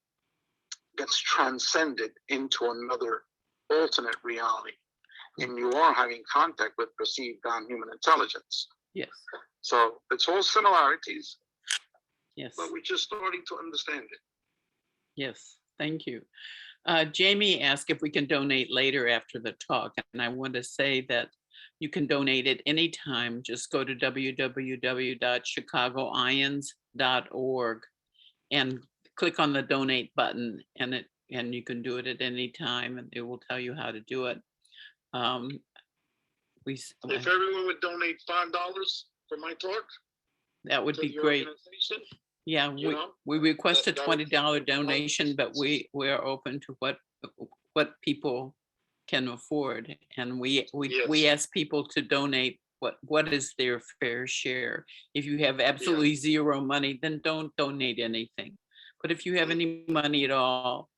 gets transcended into another alternate reality, and you are having contact with perceived non-human intelligence. Yes. So it's all similarities. Yes. But we're just starting to understand it. Yes, thank you. Jamie asked if we can donate later after the talk, and I want to say that you can donate at any time. Just go to www.chicagoiands.org and click on the donate button, and you can do it at any time, and it will tell you how to do it. If everyone would donate $5 for my talk, that would be great. Yeah, we request a $20 donation, but we're open to what people can afford, and we ask people to donate what is their fair share. If you have absolutely zero money, then don't donate anything. But if you have any money at all,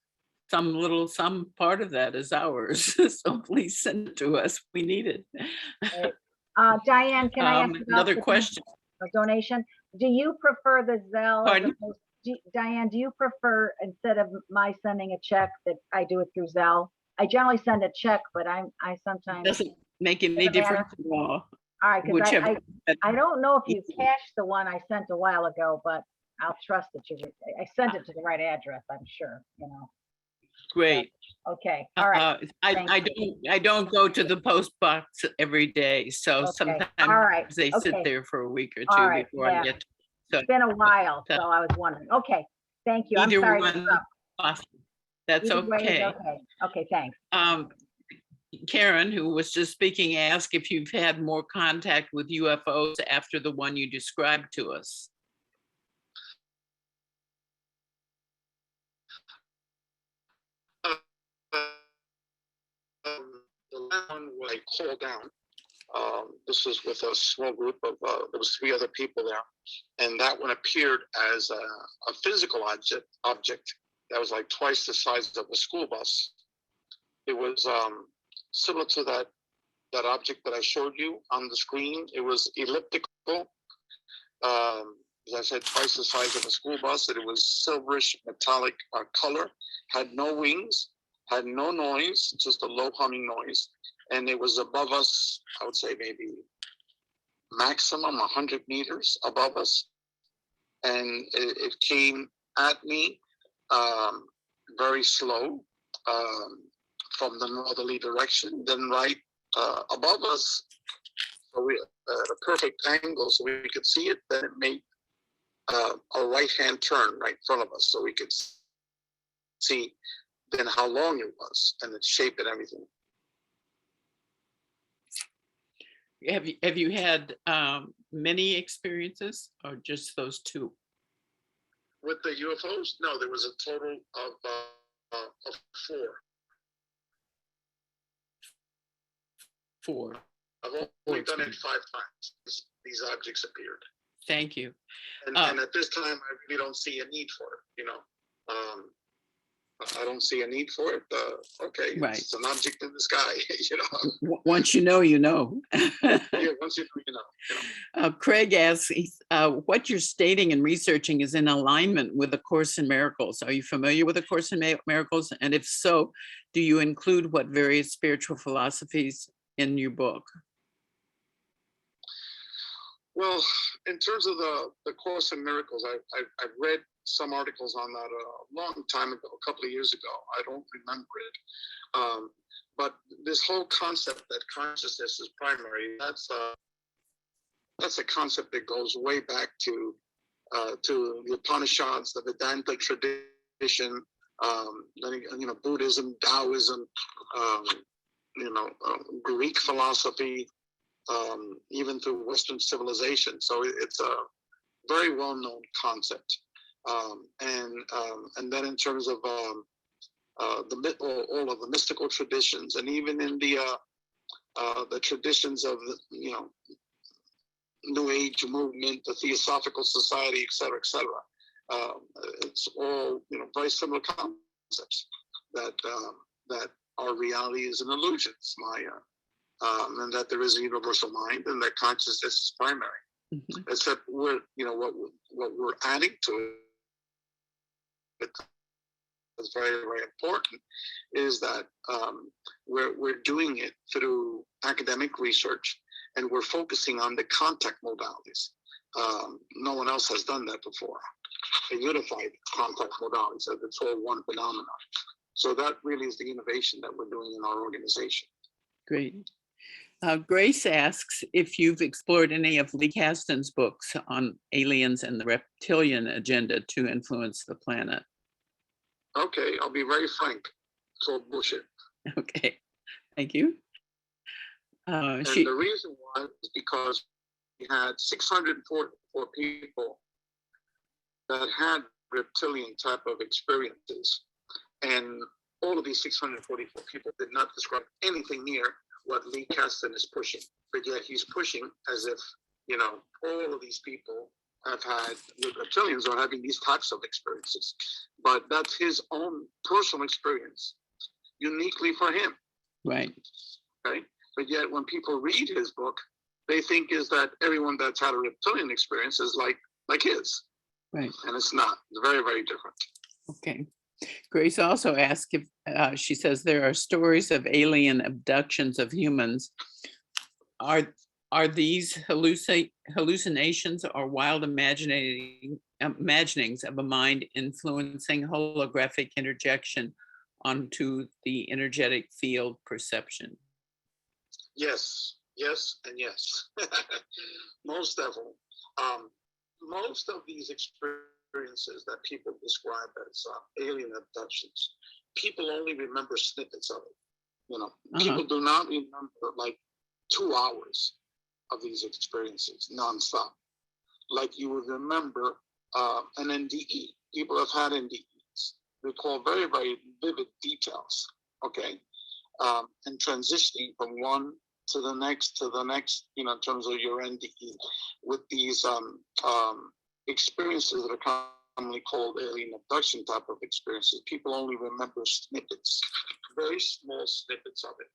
some part of that is ours. So please send it to us. We need it. Diane, can I ask another question? A donation? Do you prefer the Zelle? Pardon? Diane, do you prefer, instead of my sending a check, that I do it through Zelle? I generally send a check, but I sometimes. Doesn't make any difference at all. All right, because Whichever. I don't know if you cashed the one I sent a while ago, but I'll trust that I sent it to the right address, I'm sure, you know. Great. Okay, all right. I don't go to the post box every day, so sometimes they sit there for a week or two before I get to. So, it's been a while, so I was wondering. Okay, thank you. I'm sorry to interrupt. That's okay. Okay, thanks. Karen, who was just speaking, asked if you've had more contact with UFOs after the one you described to us. The last one I called down. This was with a small group of, there was 3 other people there. And that one appeared as a physical object that was like twice the size of a school bus. It was similar to that object that I showed you on the screen. It was elliptical. As I said, twice the size of a school bus. And it was silverish metallic color, had no wings, had no noise, just a low humming noise. And it was above us, I would say maybe maximum 100 meters above us. And it came at me very slow from the northerly direction, then right above us, so we at a perfect angle so we could see it. Then it made a right-hand turn right in front of us so we could see then how long it was and its shape and everything. Have you had many experiences or just those 2? With the UFOs? No, there was a total of 4. 4. I've only done it 5 times. These objects appeared. Thank you. And at this time, I really don't see a need for it. You know, I don't see a need for it. Okay, right. It's an object in the sky. You know. Once you know, you know. Yeah, once you know, you know. Craig asks, what you're stating and researching is in alignment with A Course in Miracles. Are you familiar with A Course in Miracles? And if so, do you include what various spiritual philosophies in your book? Well, in terms of the Course in Miracles, I've read some articles on that a long time ago, a couple of years ago. I don't remember it. But this whole concept that consciousness is primary, that's a concept that goes way back to the Upanishads, the Vedanta tradition, Buddhism, Taoism, Greek philosophy, even through Western civilization. So it's a very well-known concept. And then in terms of all of the mystical traditions, and even in the traditions of the New Age movement, the Theosophical Society, et cetera, it's all very similar concepts that our reality is an illusion, it's Maya, and that there is a universal mind, and that consciousness is primary. Mm-hmm. Except what we're adding to it is very, very important, is that we're doing it through academic research, and we're focusing on the contact modalities. No one else has done that before. A unified contact modalities, so it's all one phenomenon. So that really is the innovation that we're doing in our organization. Great. Grace asks if you've explored any of Lee Kasten's books on aliens and the reptilian agenda to influence the planet. Okay, I'll be very frank. It's all bullshit. Okay, thank you. And the reason why is because we had 644 people that had reptilian type of experiences. And all of these 644 people did not describe anything near what Lee Kasten is pushing. But yet he's pushing as if, all of these people have had, reptilians are having these types of experiences. But that's his own personal experience, uniquely for him. Right. Okay. But yet when people read his book, they think is that everyone that's had a reptilian experience is like his. Right. And it's not. It's very, very different. Okay. Grace also asked if, she says there are stories of alien abductions of humans. Are these hallucinations or wild imaginings of a mind influencing holographic interjection onto the energetic field perception? Yes, yes, and yes. Most of them. Most of these experiences that people describe as alien abductions, people only remember snippets of it. You know, people do not remember like 2 hours of these experiences nonstop. Like you would remember an NDE. People have had NDEs. Recall very, very vivid details. Okay, and transitioning from one to the next, you know, in terms of your NDE, with these experiences that are commonly called alien abduction type of experiences. People only remember snippets, very small snippets of it.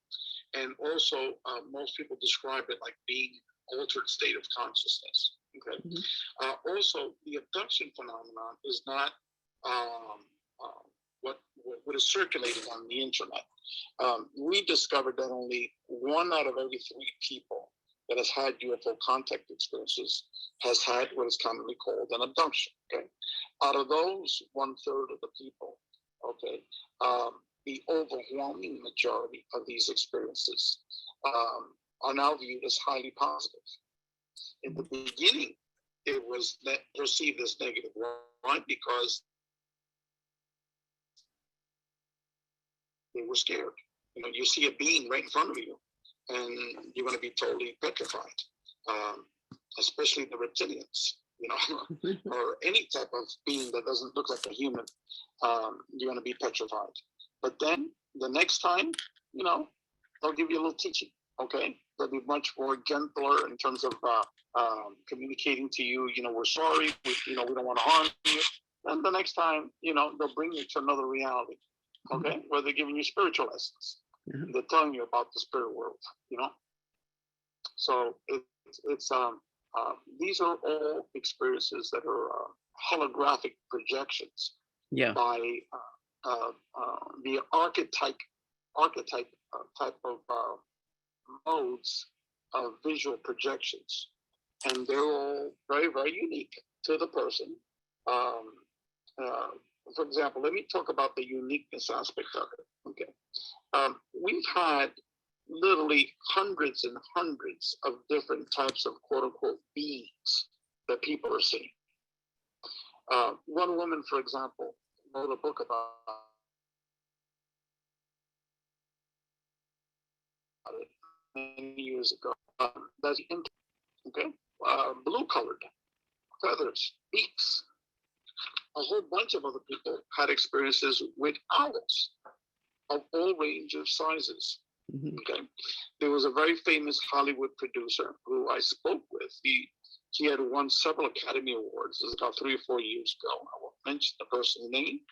And also, most people describe it like being altered state of consciousness. Okay. Also, the abduction phenomenon is not what is circulating on the internet. We discovered that only 1 out of every 3 people that has had UFO contact experiences has had what is commonly called an abduction. Okay. Out of those 1/3 of the people, okay, the overwhelming majority of these experiences are now viewed as highly positive. In the beginning, it was perceived as negative. Why? Because they were scared. You know, you see a being right in front of you, and you're going to be totally petrified. Especially the reptilians, you know, or any type of being that doesn't look like a human. You're going to be petrified. But then the next time, you know, they'll give you a little teaching. Okay, they'll be much more gentler in terms of communicating to you. You know, we're sorry. We don't want to harm you. And the next time, you know, they'll bring you to another reality. Okay, where they're giving you spiritual lessons. They're telling you about the spirit world. You know, so it's these are all experiences that are holographic projections. Yeah. By the archetype type of modes of visual projections, and they're all very, very unique to the person. For example, let me talk about the uniqueness aspect of it. Okay, we've had literally hundreds and hundreds of different types of quote unquote beings that people are seeing. One woman, for example, wrote a book about it many years ago. That's okay, blue colored feathers, beaks. A whole bunch of other people had experiences with owls of all range of sizes. Okay, there was a very famous Hollywood producer who I spoke with. He had won several Academy Awards. This was about 3 or 4 years ago. I won't mention the person's name.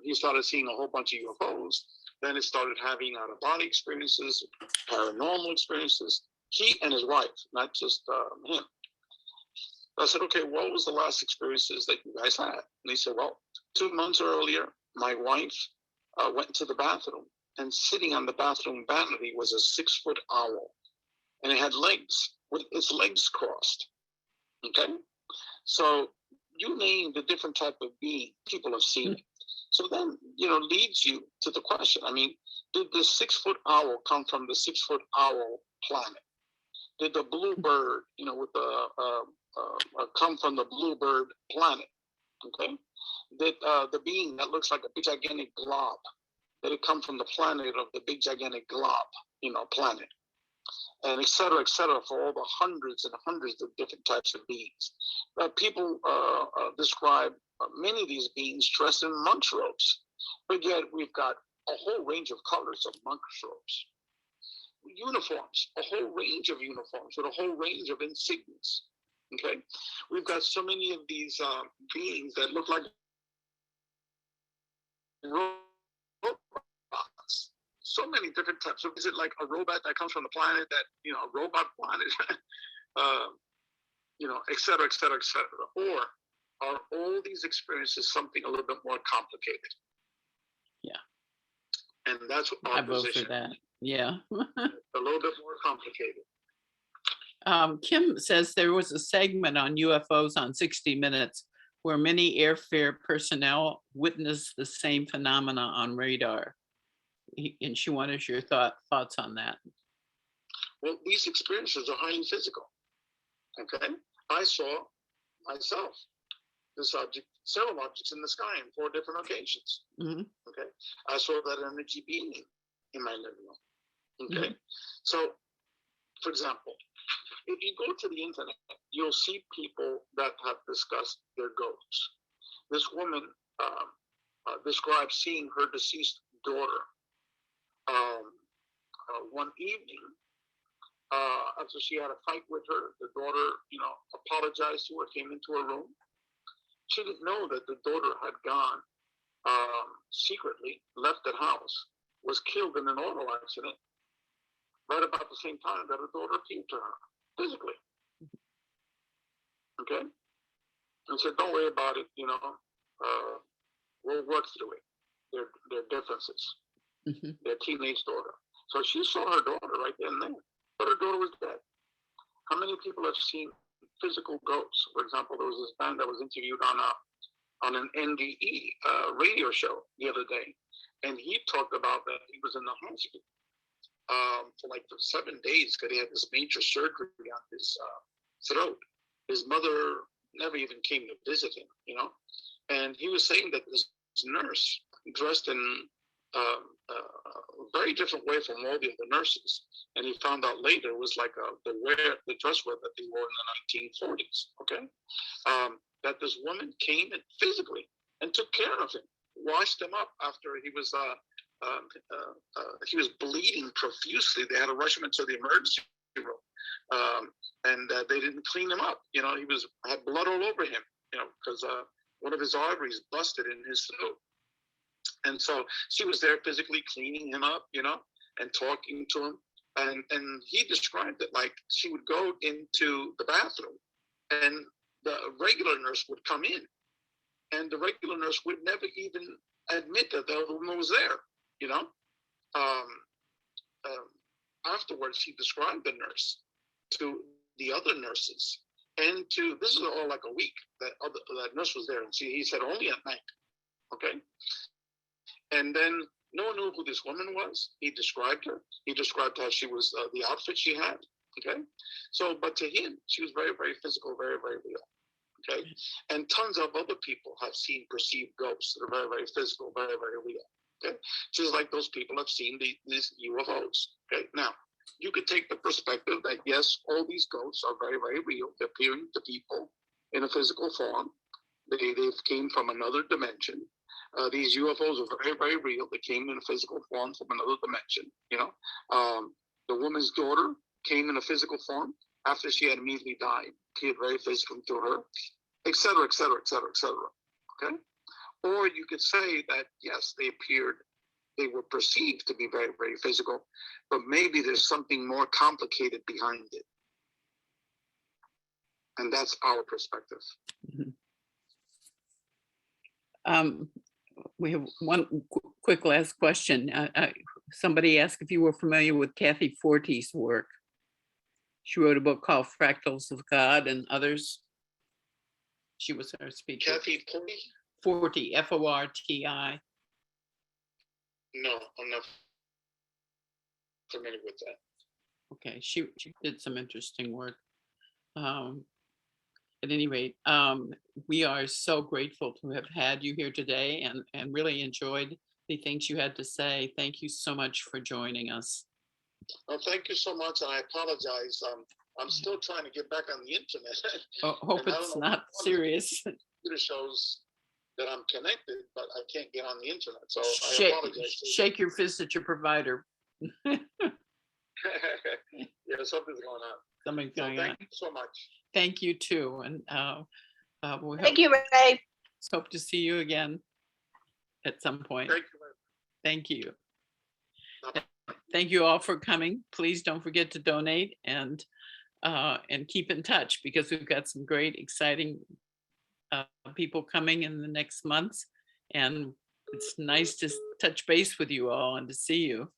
He started seeing a whole bunch of UFOs. Then it started having out-of-body experiences, paranormal experiences. He and his wife, not just him. I said, okay, what was the last experiences that you guys had? And he said, well, 2 months earlier, my wife went to the bathroom, and sitting on the bathroom vanity was a 6-foot owl, and it had legs with its legs crossed. Okay, so you name the different type of being people have seen it. So then, you know, leads you to the question. I mean, did the 6-foot owl come from the 6-foot owl planet? Did the bluebird, you know, with the come from the bluebird planet? Okay, did the being that looks like a big gigantic glob, did it come from the planet of the big gigantic glob, you know, planet? And et cetera, for all the hundreds and hundreds of different types of beings. People describe many of these beings dressed in monk's robes, but yet we've got a whole range of colors of monk's robes. Uniforms, a whole range of uniforms with a whole range of insignias. Okay, we've got so many of these beings that look like robots. So many different types. So is it like a robot that comes from the planet that, you know, a robot planet, you know, et cetera, or are all these experiences something a little bit more complicated? Yeah. And that's I our vote for position. that. Yeah. A little bit more complicated. Kim says there was a segment on UFOs on 60 Minutes where many airfare personnel witnessed the same phenomena on radar. And she wanted your thoughts on that. Well, these experiences are highly physical. Okay. I saw myself this object, several objects in the sky on 4 different occasions. Okay. I saw that energy being in my living room. Okay. So, for example, if you go to the internet, you'll see people that have discussed their ghosts. This woman described seeing her deceased daughter one evening. After she had a fight with her, the daughter, apologized to her, came into her room. She didn't know that the daughter had gone secretly, left the house, was killed in an auto accident right about the same time that her daughter appeared to her, physically. Okay? And said, don't worry about it, we'll work through it. Their differences. Their teenage daughter. So she saw her daughter right then and there, but her daughter was dead. How many people have seen physical ghosts? For example, there was this man that was interviewed on an NDE radio show the other day, and he talked about that he was in the hospital for 7 days because he had this major surgery on his throat. His mother never even came to visit him, and he was saying that this nurse dressed in a very different way from all the other nurses, and he found out later it was like the dress wear that they wore in the 1940s. Okay, that this woman came and physically and took care of him, washed him up after he was bleeding profusely. They had to rush him into the emergency room, and they didn't clean him up. He had blood all over him, because one of his arteries busted in his throat. And so she was there physically cleaning him up, and talking to him. And he described it like she would go into the bathroom and the regular nurse would come in, and the regular nurse would never even admit that the other woman was there, Afterwards, he described the nurse to the other nurses, and this is all like a week that nurse was there, and he said only at night. Okay. And then no one knew who this woman was. He described her. He described how she was, the outfit she had. Okay. So, but to him, she was very, very physical, very, very real. Okay. And tons of other people have seen perceived ghosts that are very, very physical, very, very real. Okay. Just like those people have seen these UFOs. Okay. Now, you could take the perspective that yes, all these ghosts are very, very real. They're appearing to people in a physical form. They came from another dimension. These UFOs are very, very real. They came in a physical form from another dimension. The woman's daughter came in a physical form after she had immediately died. Appeared very physical to her, et cetera, et cetera, et cetera, et cetera. Okay? Or you could say that, yes, they were perceived to be very, very physical, but maybe there's something more complicated behind it. And that's our perspective. We have one quick last question. Somebody asked if you were familiar with Kathy Forte's work. She wrote a book called Fractals of God and Others. She was our speaker. Kathy Forte, F-O-R-T-I. No, I'm not familiar with that. Okay, she did some interesting work. At any rate, we are so grateful to have had you here today and really enjoyed the things you had to say. Thank you so much for joining us. Well, thank you so much, and I apologize. I'm still trying to get back on the internet. Hope it's not serious. It shows that I'm connected, but I can't get on the internet, so I apologize. Shake your fist at your provider. Yeah, something's going on. Something's going on. Thank you so much. Thank you too, and thank you, Ray. Hope to see you again at some point. Thank you. Thank you. Thank you all for coming. Please don't forget to donate and keep in touch, because we've got some great, exciting people coming in the next months, and it's nice to touch base with you all and to see you.